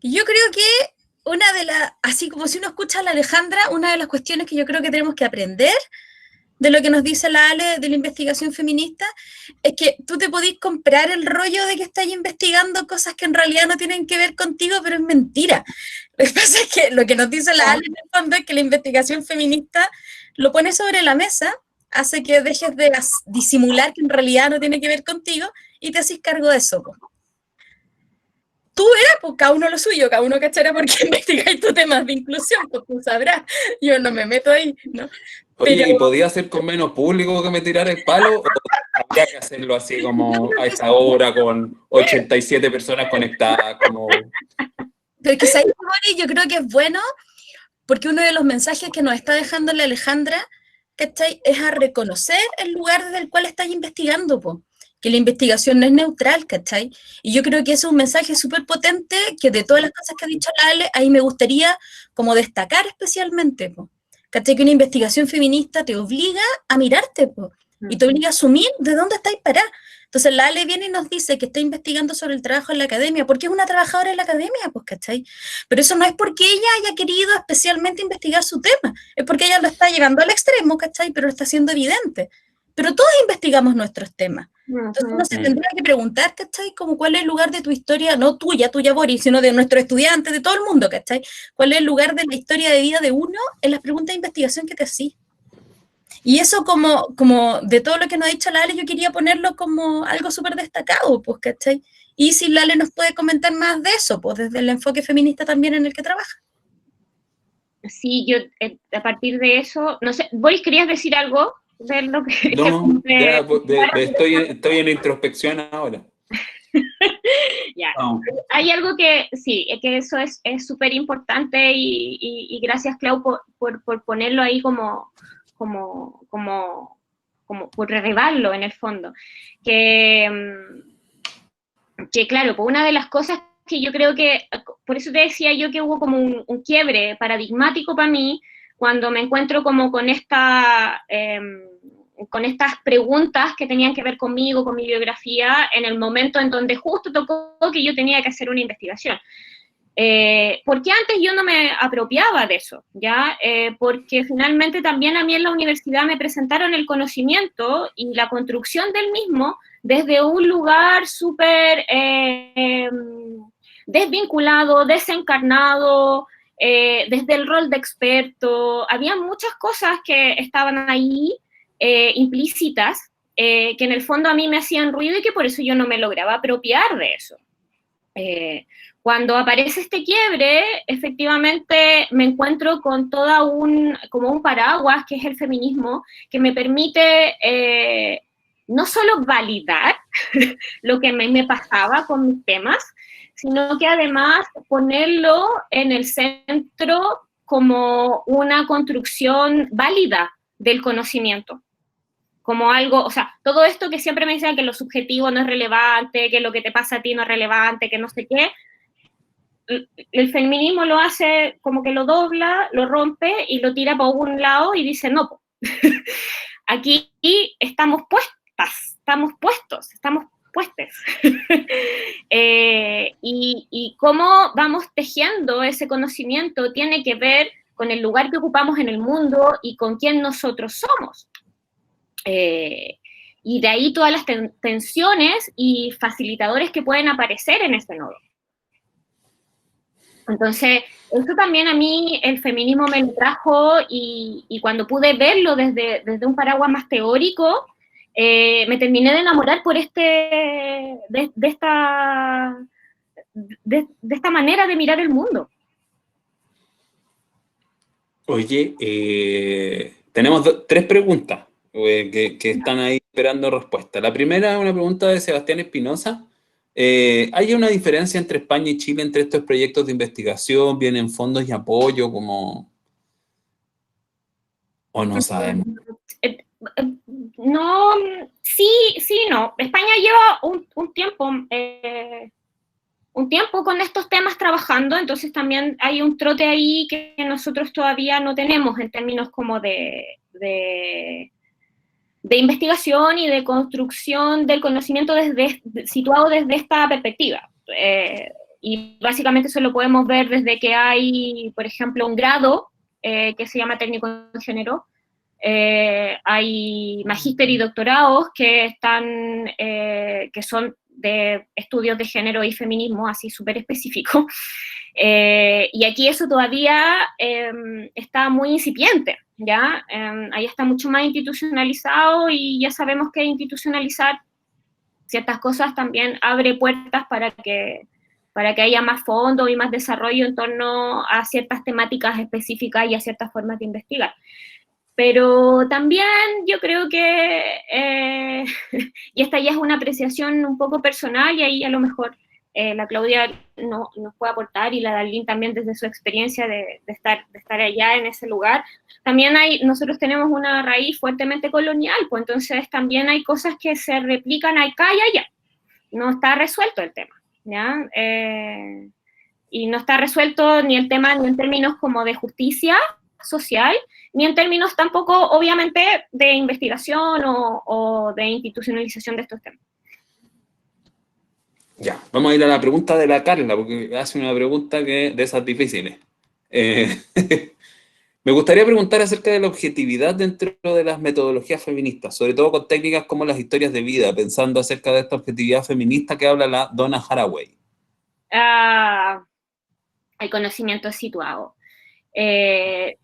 S3: Y yo creo que una de las, así como si uno escucha a la Alejandra, una de las cuestiones que yo creo que tenemos que aprender de lo que nos dice la Ale de la investigación feminista, es que tú te podís comprar el rollo de que estás investigando cosas que en realidad no tienen que ver contigo, pero es mentira. Lo que pasa es que lo que nos dice la Ale en el fondo es que la investigación feminista lo pone sobre la mesa, hace que dejes de disimular que en realidad no tiene que ver contigo y te haces cargo de eso. Po. Tú verás, pues cada uno lo suyo, cada uno cachará por qué investigáis tus temas de inclusión, pues tú sabrás, yo no me meto ahí, ¿no?
S1: Oye, ¿y podía ser con menos público que me tirara el palo? ¿O habría que hacerlo así como a esta hora con 87 personas conectadas? Como...
S3: Pero quizá yo creo que es bueno porque uno de los mensajes que nos está dejando la Alejandra, ¿cachai? Es a reconocer el lugar desde el cual estáis investigando, po. Que la investigación no es neutral, ¿cachai? Y yo creo que ese es un mensaje súper potente que de todas las cosas que ha dicho la Ale, ahí me gustaría como destacar especialmente, po. ¿Cachai? Que una investigación feminista te obliga a mirarte, po, y te obliga a asumir de dónde estáis paradas. Entonces la Ale viene y nos dice que está investigando sobre el trabajo en la academia, porque es una trabajadora en la academia, pues, ¿cachai? Pero eso no es porque ella haya querido especialmente investigar su tema, es porque ella lo está llevando al extremo, ¿cachai? Pero lo está haciendo evidente. Pero todos investigamos nuestros temas. Entonces uno se tendrá que preguntar, ¿cachai? Como cuál es el lugar de tu historia, no tuya, Boris, sino de nuestros estudiantes, de todo el mundo, ¿cachai? ¿Cuál es el lugar de la historia de vida de uno en las preguntas de investigación que te hacís? Y eso como de todo lo que nos ha dicho la Ale, yo quería ponerlo como algo súper destacado, pues, ¿cachai? Y si la Ale nos puede comentar más de eso, pues, desde el enfoque feminista también en el que trabaja.
S2: Sí, yo a partir de eso, no sé, Boris, ¿querías decir algo? De lo que,
S1: No, ya, estoy en introspección ahora.
S2: Ya. Hay algo que sí, que eso es súper importante y gracias, Clau, por ponerlo ahí como por derribarlo en el fondo. Que claro, pues una de las cosas que yo creo que, por eso te decía yo que hubo como un quiebre paradigmático para mí cuando me encuentro como con estas preguntas que tenían que ver conmigo, con mi biografía, en el momento en donde justo tocó que yo tenía que hacer una investigación. Porque antes yo no me apropiaba de eso, ¿ya? Porque finalmente también a mí en la universidad me presentaron el conocimiento y la construcción del mismo desde un lugar súper desvinculado, desencarnado, desde el rol de experto. Había muchas cosas que estaban ahí implícitas, que en el fondo a mí me hacían ruido y que por eso yo no me lograba apropiar de eso. Cuando aparece este quiebre, efectivamente me encuentro con como un paraguas, que es el feminismo, que me permite no solo validar lo que me pasaba con mis temas, sino que además ponerlo en el centro como una construcción válida del conocimiento. Como algo, o sea, todo esto que siempre me decían que lo subjetivo no es relevante, que lo que te pasa a ti no es relevante, que no sé qué, el feminismo lo hace como que lo dobla, lo rompe y lo tira por un lado y dice, no, aquí estamos puestas, estamos puestos, estamos puestes. Y cómo vamos tejiendo ese conocimiento tiene que ver con el lugar que ocupamos en el mundo y con quién nosotros somos. Y de ahí todas las tensiones y facilitadores que pueden aparecer en ese nodo. Entonces, eso también a mí el feminismo me lo trajo y cuando pude verlo desde un paraguas más teórico, me terminé de enamorar por de esta manera de mirar el mundo.
S1: Oye, tenemos 3 preguntas que están ahí esperando respuesta. La primera es una pregunta de Sebastián Espinosa. ¿Hay una diferencia entre España y Chile entre estos proyectos de investigación? ¿Vienen fondos y apoyo como... o no sabemos?
S2: No, sí, no. España lleva un tiempo con estos temas trabajando, entonces también hay un trote ahí que nosotros todavía no tenemos en términos como de investigación y de construcción del conocimiento situado desde esta perspectiva. Y básicamente eso lo podemos ver desde que hay, por ejemplo, un grado que se llama técnico en género. Hay magíster y doctorados que son de estudios de género y feminismo, así súper específico. Y aquí eso todavía está muy incipiente, ¿ya? Ahí está mucho más institucionalizado y ya sabemos que institucionalizar ciertas cosas también abre puertas para que haya más fondos y más desarrollo en torno a ciertas temáticas específicas y a ciertas formas de investigar. Pero también yo creo que, y esta ya es una apreciación un poco personal, y ahí a lo mejor la Claudia nos puede aportar, y la Darlene también desde su experiencia de estar allá en ese lugar. También nosotros tenemos una raíz fuertemente colonial, pues entonces también hay cosas que se replican acá y allá. No está resuelto el tema, ¿ya? Y no está resuelto ni el tema ni en términos como de justicia social, ni en términos tampoco, obviamente, de investigación o de institucionalización de estos temas.
S1: Ya, vamos a ir a la pregunta de la Carla, porque hace una pregunta de esas difíciles. Me gustaría preguntar acerca de la objetividad dentro de las metodologías feministas, sobre todo con técnicas como las historias de vida, pensando acerca de esta objetividad feminista que habla la Donna Haraway.
S2: El conocimiento situado.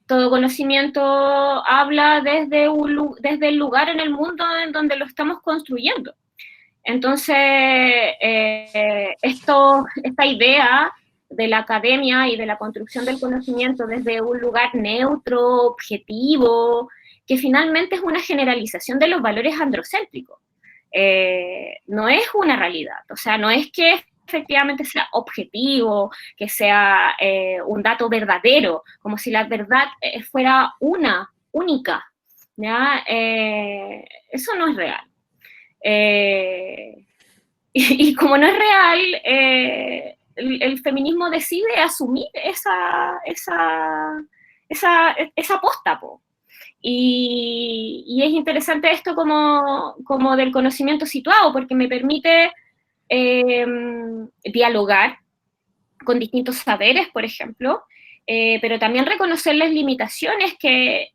S2: Todo conocimiento habla desde el lugar en el mundo en donde lo estamos construyendo. Entonces, esta idea de la academia y de la construcción del conocimiento desde un lugar neutro, objetivo, que finalmente es una generalización de los valores androcéntricos, no es una realidad. O sea, no es que efectivamente sea objetivo, que sea un dato verdadero, como si la verdad fuera única, ¿ya? Eso no es real. Y como no es real, el feminismo decide asumir esa posta, po. Y es interesante esto como del conocimiento situado, porque me permite dialogar con distintos saberes, por ejemplo, pero también reconocer las limitaciones que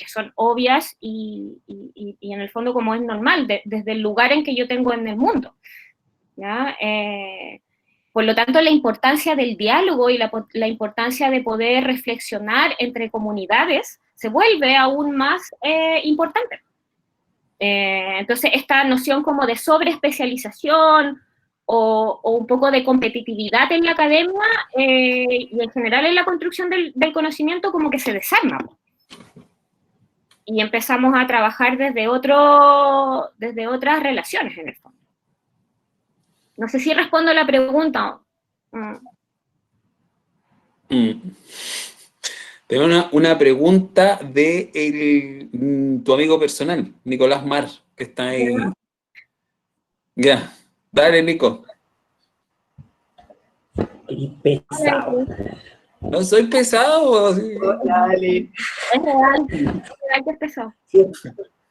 S2: son obvias y en el fondo como es normal, desde el lugar en que yo tengo en el mundo, ¿ya? Por lo tanto, la importancia del diálogo y la importancia de poder reflexionar entre comunidades se vuelve aún más importante. Entonces, esta noción como de sobreespecialización o un poco de competitividad en la academia y en general en la construcción del conocimiento como que se desarma. Y empezamos a trabajar desde otras relaciones, en el fondo. No sé si respondo a la pregunta.
S1: Tengo una pregunta de tu amigo personal, Nicolás Mar, que está ahí. Ya, dale, Nico.
S4: Qué pesado.
S1: No soy pesado. ¿Sí?
S4: Dale.
S2: Es real que es pesado.
S4: Sí,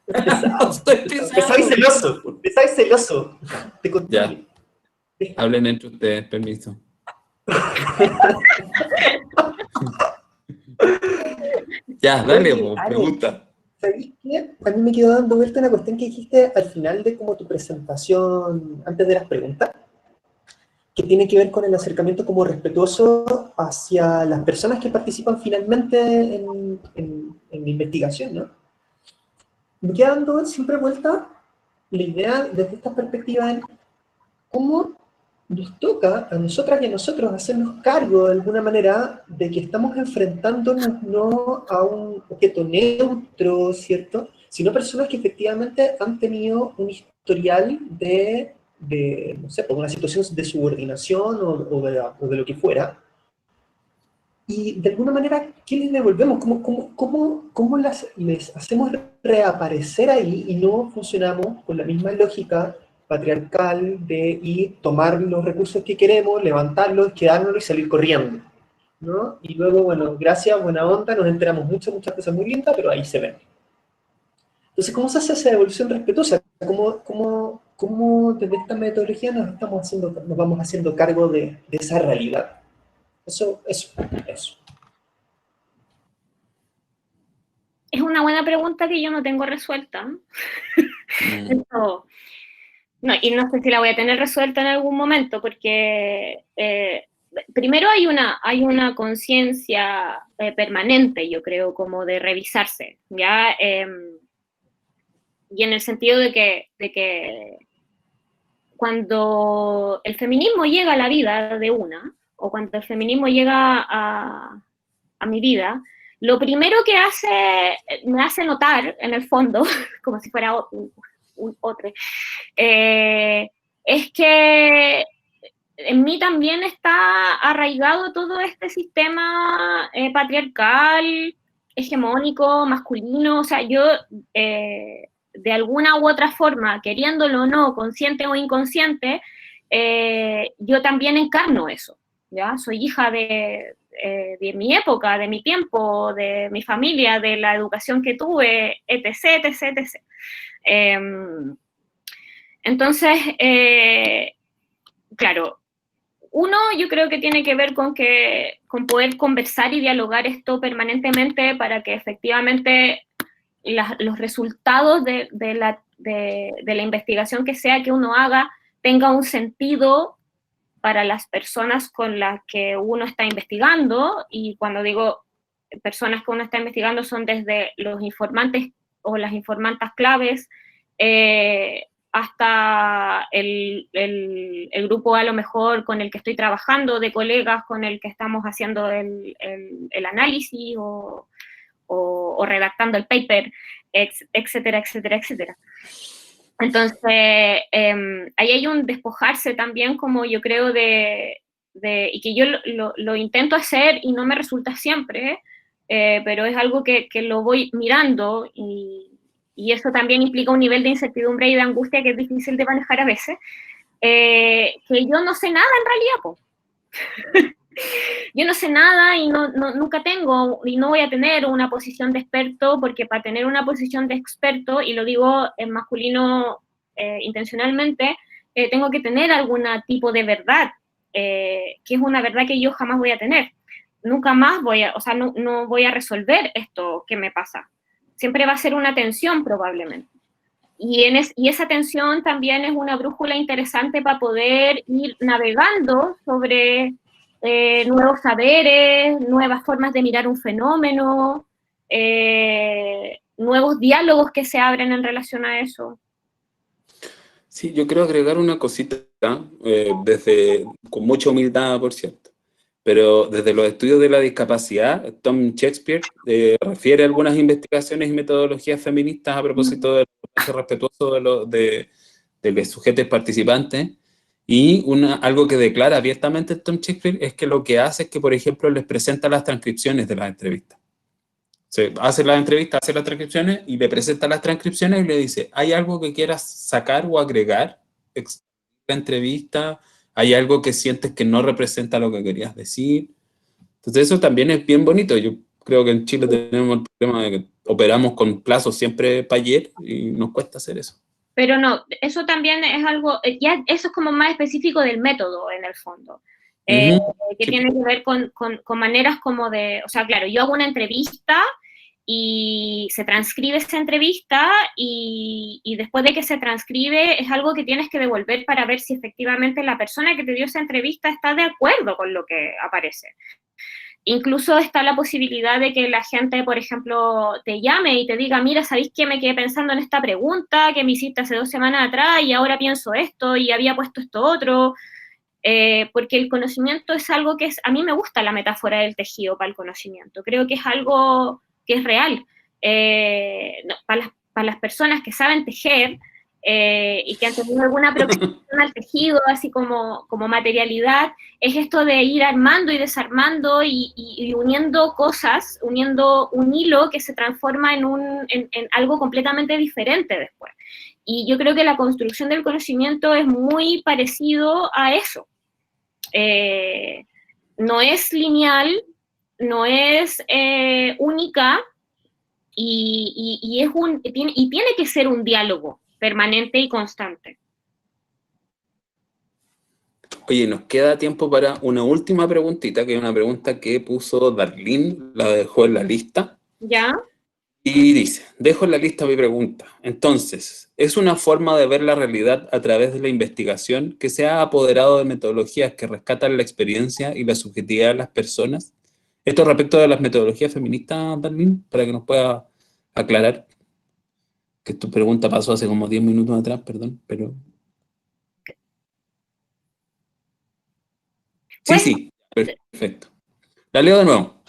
S1: No soy pesado.
S4: pesado y celoso. Pesado y celoso. Te conté.
S1: Hablen entre ustedes, permiso. Ya, dale, pregunta.
S4: ¿Sabes qué? A mí me quedó dando vuelta una cuestión que dijiste al final de como tu presentación, antes de las preguntas, que tiene que ver con el acercamiento como respetuoso hacia las personas que participan finalmente en la investigación, ¿no? Me queda dando siempre vuelta la idea desde esta perspectiva en cómo nos toca a nosotras y a nosotros hacernos cargo de alguna manera de que estamos enfrentándonos no a un objeto neutro, ¿cierto? Sino personas que efectivamente han tenido un historial de no sé, por una situación de subordinación o de lo que fuera. Y de alguna manera, ¿qué les devolvemos? ¿Cómo les hacemos reaparecer ahí y no funcionamos con la misma lógica patriarcal de ir, tomar los recursos que queremos, levantarlos, quedárnoslos y salir corriendo, ¿no? Y luego, bueno, gracias, buena onda, nos enteramos muchas cosas muy lindas, pero ahí se ven. Entonces, ¿cómo se hace esa evolución respetuosa? ¿Cómo desde esta metodología nos vamos haciendo cargo de esa realidad? Eso.
S2: Es una buena pregunta que yo no tengo resuelta. Eso, no, y no sé si la voy a tener resuelta en algún momento, porque primero hay una conciencia permanente, yo creo, como de revisarse, ¿ya? Y en el sentido de que cuando el feminismo llega a la vida de una, o cuando el feminismo llega a mi vida, lo primero que me hace notar, en el fondo, como si fuera un otro, es que en mí también está arraigado todo este sistema patriarcal, hegemónico, masculino. O sea, yo de alguna u otra forma, queriéndolo o no, consciente o inconsciente, yo también encarno eso, ¿ya? Soy hija de mi época, de mi tiempo, de mi familia, de la educación que tuve, etc., etc., etc. Entonces, claro, uno, yo creo que tiene que ver con poder conversar y dialogar esto permanentemente para que efectivamente los resultados de la investigación que sea que uno haga tenga un sentido para las personas con las que uno está investigando. Y cuando digo personas que uno está investigando son desde los informantes o las informantas claves hasta el grupo a lo mejor con el que estoy trabajando, de colegas con el que estamos haciendo el análisis o redactando el paper, etcétera, etcétera, etcétera. Entonces, ahí hay un despojarse también, como yo creo, y que yo lo intento hacer y no me resulta siempre, pero es algo que lo voy mirando y eso también implica un nivel de incertidumbre y de angustia que es difícil de manejar a veces, que yo no sé nada en realidad, po. Yo no sé nada y nunca tengo y no voy a tener una posición de experto, porque para tener una posición de experto, y lo digo en masculino intencionalmente, tengo que tener algún tipo de verdad, que es una verdad que yo jamás voy a tener. Nunca más no voy a resolver esto que me pasa. Siempre va a ser una tensión probablemente. Y esa tensión también es una brújula interesante para poder ir navegando sobre nuevos saberes, nuevas formas de mirar un fenómeno, nuevos diálogos que se abren en relación a eso.
S1: Sí, yo quiero agregar una cosita, con mucha humildad, por cierto, pero desde los estudios de la discapacidad, Tom Shakespeare refiere a algunas investigaciones y metodologías feministas a propósito del lenguaje respetuoso de los sujetos participantes, y algo que declara abiertamente Tom Shakespeare es que lo que hace es que, por ejemplo, les presenta las transcripciones de las entrevistas. Se hace la entrevista, hace las transcripciones y le presenta las transcripciones y le dice, ¿hay algo que quieras sacar o agregar en la entrevista? ¿Hay algo que sientes que no representa lo que querías decir? Entonces eso también es bien bonito. Yo creo que en Chile tenemos el problema de que operamos con plazos siempre para ayer y nos cuesta hacer eso.
S2: Pero no, eso también es algo, ya eso es como más específico del método en el fondo. Que sí, tiene que ver con maneras como o sea, claro, yo hago una entrevista y se transcribe esa entrevista y después de que se transcribe es algo que tienes que devolver para ver si efectivamente la persona que te dio esa entrevista está de acuerdo con lo que aparece. Incluso está la posibilidad de que la gente, por ejemplo, te llame y te diga, mira, ¿sabéis qué? Me quedé pensando en esta pregunta que me hiciste hace 2 semanas atrás y ahora pienso esto y había puesto esto otro. Porque el conocimiento es algo que a mí me gusta la metáfora del tejido para el conocimiento. Creo que es algo que es real. Para las personas que saben tejer y que han tenido alguna aproximación al tejido, así como materialidad, es esto de ir armando y desarmando y uniendo cosas, uniendo un hilo que se transforma en algo completamente diferente después. Y yo creo que la construcción del conocimiento es muy parecido a eso. No es lineal, no es única, y tiene que ser un diálogo permanente y constante.
S1: Oye, nos queda tiempo para una última preguntita, que es una pregunta que puso Darlene, la dejó en la lista.
S2: ¿Ya?
S1: Y dice, dejo en la lista mi pregunta. Entonces, ¿es una forma de ver la realidad a través de la investigación que se ha apoderado de metodologías que rescatan la experiencia y la subjetividad de las personas? Esto respecto de las metodologías feministas, Darlene, para que nos pueda aclarar, que tu pregunta pasó hace como 10 minutos atrás, perdón, pero... Sí, perfecto. La leo de nuevo.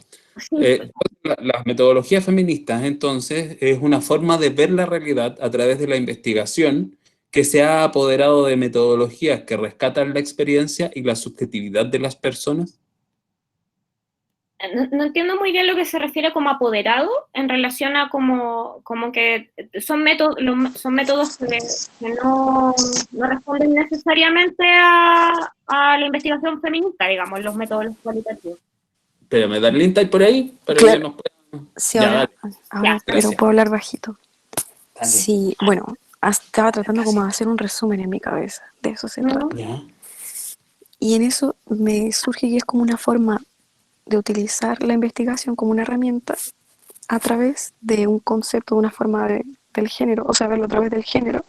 S1: Las metodologías feministas, entonces, es una forma de ver la realidad a través de la investigación que se ha apoderado de metodologías que rescatan la experiencia y la subjetividad de las personas.
S2: No entiendo muy bien lo que se refiere como apoderado en relación a como que son métodos que no responden necesariamente a la investigación feminista, digamos, los métodos cualitativos.
S1: Espérame, Darlene, ¿está por ahí? Para
S5: claro.
S1: que nos pueda...
S5: Sí, ahora pero puedo hablar bajito.
S1: Dale.
S5: Sí, bueno, estaba tratando como de hacer un resumen en mi cabeza, de eso se trata.
S1: ¿Ya?
S5: Y en eso me surge que es como una forma de utilizar la investigación como una herramienta a través de un concepto, de una forma del género, o sea, verlo a través del género.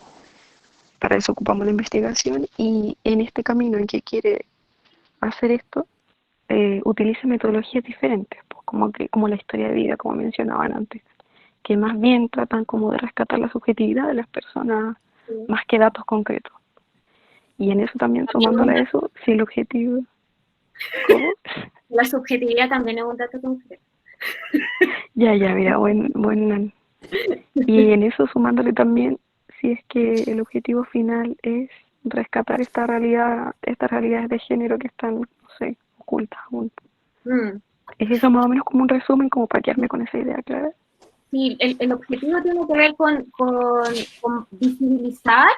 S5: Para eso ocupamos la investigación, y en este camino en que quiere hacer esto, utiliza metodologías diferentes, pues, como la historia de vida, como mencionaban antes, que más bien tratan como de rescatar la subjetividad de las personas, más que datos concretos. Y en eso también, sumándole a eso, si el objetivo... ¿Cómo?
S2: La subjetividad también es un dato concreto.
S5: Ya, mira, buen. Y en eso, sumándole también, si es que el objetivo final es rescatar estas realidades de género que están, no sé, ocultas aún. ¿Es eso más o menos como un resumen, como para quedarme con esa idea clara?
S2: Sí, el objetivo tiene que ver con visibilizar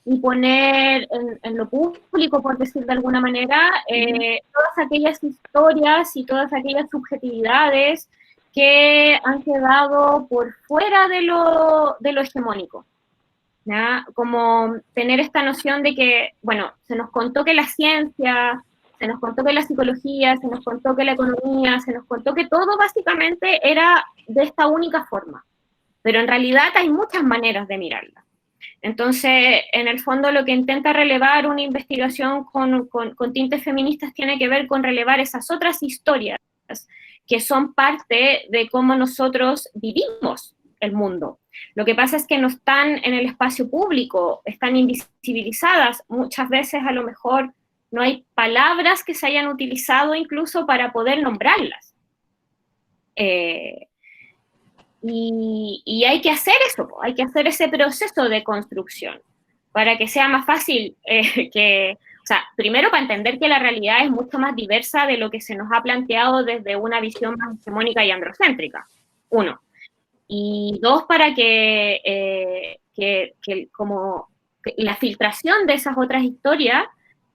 S2: y poner en lo público, por decir de alguna manera, todas aquellas historias y todas aquellas subjetividades que han quedado por fuera de lo hegemónico, ¿ya? Como tener esta noción de que, bueno, se nos contó que la ciencia se nos contó que la psicología, se nos contó que la economía, se nos contó que todo básicamente era de esta única forma, pero en realidad hay muchas maneras de mirarla. Entonces, en el fondo lo que intenta relevar una investigación con tintes feministas tiene que ver con relevar esas otras historias que son parte de cómo nosotros vivimos el mundo. Lo que pasa es que no están en el espacio público, están invisibilizadas, muchas veces a lo mejor no hay palabras que se hayan utilizado incluso para poder nombrarlas. Y hay que hacer eso, hay que hacer ese proceso de construcción para que sea más fácil o sea, primero para entender que la realidad es mucho más diversa de lo que se nos ha planteado desde una visión más hegemónica y androcéntrica, uno. Y dos, para que como la filtración de esas otras historias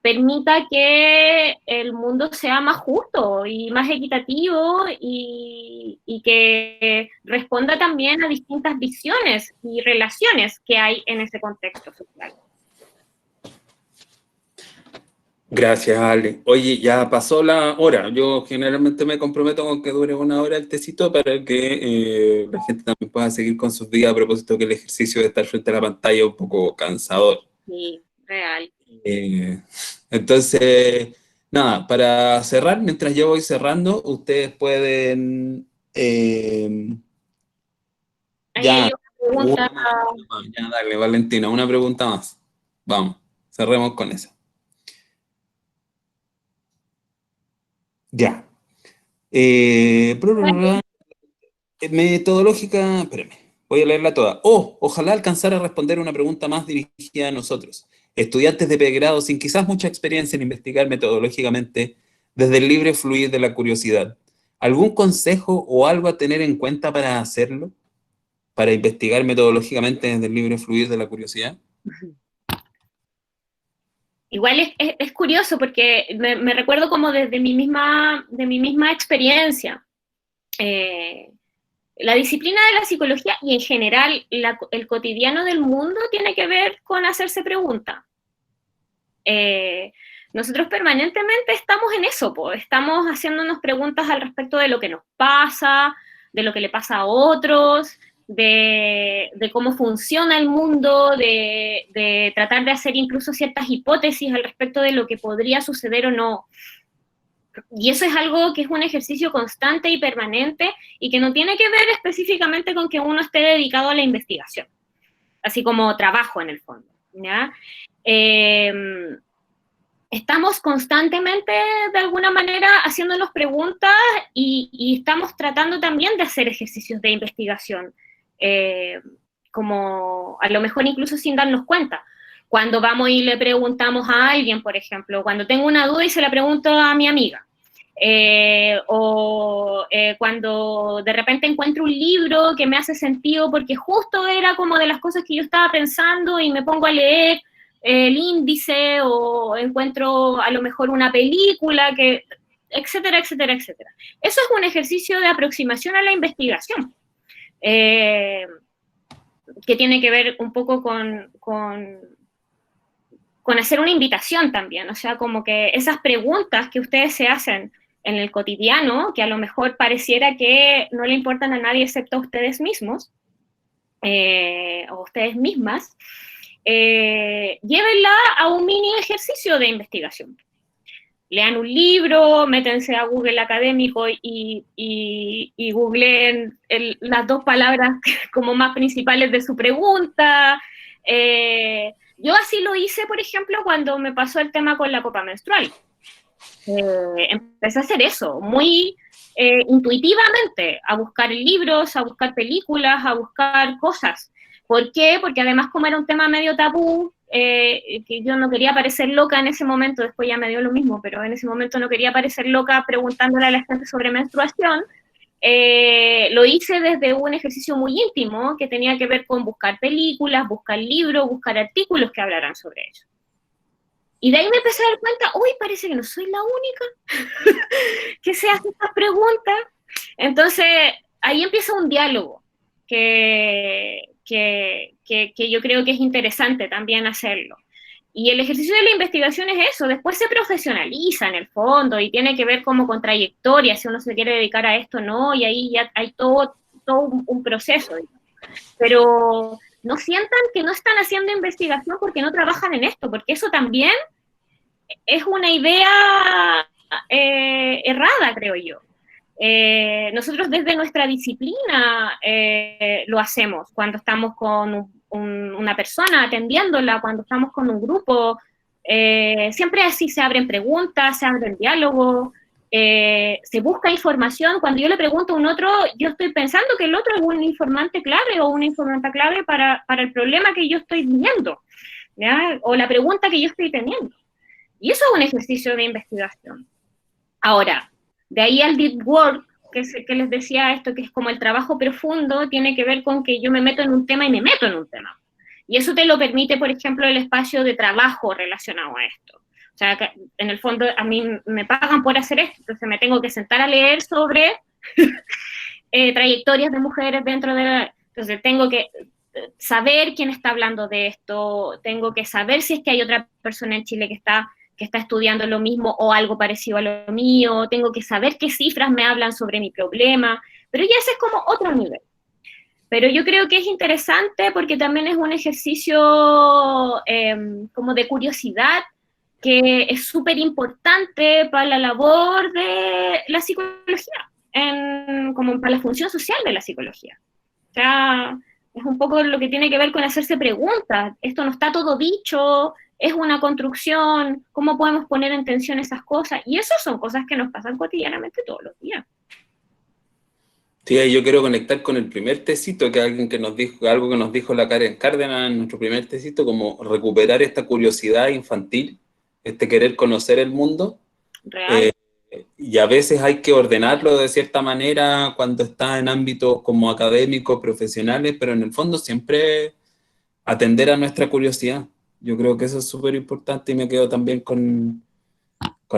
S2: permita que el mundo sea más justo y más equitativo y que responda también a distintas visiones y relaciones que hay en ese contexto social.
S1: Gracias, Ale. Oye, ya pasó la hora. Yo generalmente me comprometo con que dure 1 hora el tecito para que la gente también pueda seguir con sus días, a propósito que el ejercicio de estar frente a la pantalla es un poco cansador.
S2: Sí, real.
S1: Entonces, nada, para cerrar, mientras yo voy cerrando, ustedes pueden
S2: Ahí
S1: ya,
S2: hay una pregunta.
S1: ya dale, Valentina, una pregunta más. Vamos, cerremos con eso. Ya. Metodológica, espérame, voy a leerla toda. Ojalá alcanzar a responder una pregunta más dirigida a nosotros, estudiantes de pregrado sin quizás mucha experiencia en investigar metodológicamente desde el libre fluir de la curiosidad. ¿Algún consejo o algo a tener en cuenta para hacerlo? ¿Para investigar metodológicamente desde el libre fluir de la curiosidad?
S2: Igual es curioso porque me recuerdo como desde mi misma experiencia. La disciplina de la psicología y en general el cotidiano del mundo tiene que ver con hacerse preguntas. Nosotros permanentemente estamos en eso, estamos haciéndonos preguntas al respecto de lo que nos pasa, de lo que le pasa a otros, de cómo funciona el mundo, de tratar de hacer incluso ciertas hipótesis al respecto de lo que podría suceder o no. Y eso es algo que es un ejercicio constante y permanente y que no tiene que ver específicamente con que uno esté dedicado a la investigación, así como trabajo en el fondo, ¿ya? Estamos constantemente, de alguna manera, haciéndonos preguntas y estamos tratando también de hacer ejercicios de investigación, como a lo mejor incluso sin darnos cuenta. Cuando vamos y le preguntamos a alguien, por ejemplo, cuando tengo una duda y se la pregunto a mi amiga, cuando de repente encuentro un libro que me hace sentido porque justo era como de las cosas que yo estaba pensando y me pongo a leer el índice o encuentro a lo mejor una película, etcétera, etcétera, etcétera. Eso es un ejercicio de aproximación a la investigación, que tiene que ver un poco con hacer una invitación también, o sea, como que esas preguntas que ustedes se hacen en el cotidiano, que a lo mejor pareciera que no le importan a nadie excepto a ustedes mismos, o ustedes mismas, llévenla a un mini ejercicio de investigación. Lean un libro, métense a Google académico y googleen las 2 palabras como más principales de su pregunta. Yo así lo hice, por ejemplo, cuando me pasó el tema con la copa menstrual. Empecé a hacer eso, muy intuitivamente, a buscar libros, a buscar películas, a buscar cosas. ¿Por qué? Porque además como era un tema medio tabú, que yo no quería parecer loca en ese momento, después ya me dio lo mismo, pero en ese momento no quería parecer loca preguntándole a la gente sobre menstruación, lo hice desde un ejercicio muy íntimo que tenía que ver con buscar películas, buscar libros, buscar artículos que hablaran sobre ello. Y de ahí me empecé a dar cuenta, uy, parece que no soy la única que se hace estas preguntas. Entonces, ahí empieza un diálogo que yo creo que es interesante también hacerlo. Y el ejercicio de la investigación es eso, después se profesionaliza en el fondo y tiene que ver como con trayectoria, si uno se quiere dedicar a esto o no, y ahí ya hay todo un proceso. Pero no sientan que no están haciendo investigación porque no trabajan en esto, porque eso también es una idea errada, creo yo. Nosotros desde nuestra disciplina lo hacemos cuando estamos con una persona atendiéndola, cuando estamos con un grupo, siempre así se abren preguntas, se abren diálogos, se busca información. Cuando yo le pregunto a un otro, yo estoy pensando que el otro es un informante clave o una informante clave para el problema que yo estoy viendo, ¿ya? O la pregunta que yo estoy teniendo. Y eso es un ejercicio de investigación. Ahora, de ahí al deep work, que les decía esto, que es como el trabajo profundo, tiene que ver con que yo me meto en un tema y me meto en un tema. Y eso te lo permite, por ejemplo, el espacio de trabajo relacionado a esto. O sea, que en el fondo a mí me pagan por hacer esto, entonces me tengo que sentar a leer sobre trayectorias de mujeres dentro de... Entonces tengo que saber quién está hablando de esto, tengo que saber si es que hay otra persona en Chile que está estudiando lo mismo o algo parecido a lo mío, tengo que saber qué cifras me hablan sobre mi problema, pero ya ese es como otro nivel. Pero yo creo que es interesante porque también es un ejercicio como de curiosidad que es súper importante para la labor de la psicología, como para la función social de la psicología. O sea, es un poco lo que tiene que ver con hacerse preguntas. Esto no está todo dicho, es una construcción, ¿cómo podemos poner en tensión esas cosas? Y eso son cosas que nos pasan cotidianamente todos los días.
S1: Sí, ahí yo quiero conectar con el primer tecito, que alguien que nos dijo, algo que nos dijo la Karen Cárdenas en nuestro primer tecito, como recuperar esta curiosidad infantil, este querer conocer el mundo.
S2: Real.
S1: Y a veces hay que ordenarlo de cierta manera cuando está en ámbitos como académicos, profesionales, pero en el fondo siempre atender a nuestra curiosidad. Yo creo que eso es súper importante y me quedo también con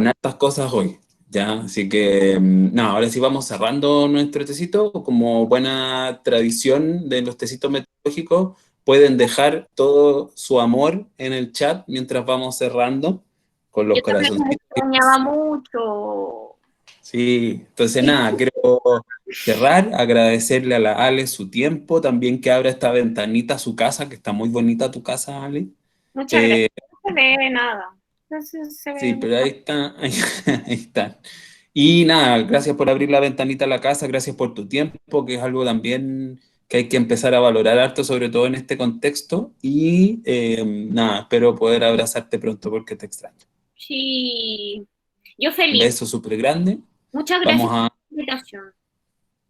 S1: estas cosas hoy, ¿ya? Así que, nada, ahora sí vamos cerrando nuestro tecito. Como buena tradición de los tecitos metodológicos, pueden dejar todo su amor en el chat mientras vamos cerrando con los
S2: Yo también me
S1: corazoncitos.
S2: extrañaba mucho.
S1: Sí, entonces nada, quiero cerrar, agradecerle a la Ale su tiempo, también que abra esta ventanita a su casa, que está muy bonita tu casa, Ale.
S2: Muchas gracias. No se ve nada. No se
S1: Sí,
S2: ve.
S1: pero ahí está, ahí está. Y nada, gracias por abrir la ventanita a la casa, gracias por tu tiempo, que es algo también que hay que empezar a valorar harto, sobre todo en este contexto. Y nada, espero poder abrazarte pronto porque te extraño.
S2: Sí. Yo
S1: Un
S2: feliz.
S1: beso súper grande.
S2: Muchas gracias
S1: Vamos
S2: por
S1: a,
S2: la invitación.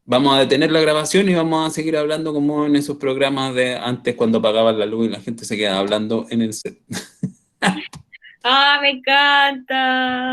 S1: vamos a detener la grabación y vamos a seguir hablando como en esos programas de antes cuando apagaban la luz y la gente se quedaba hablando en el set.
S2: Ah, me encanta.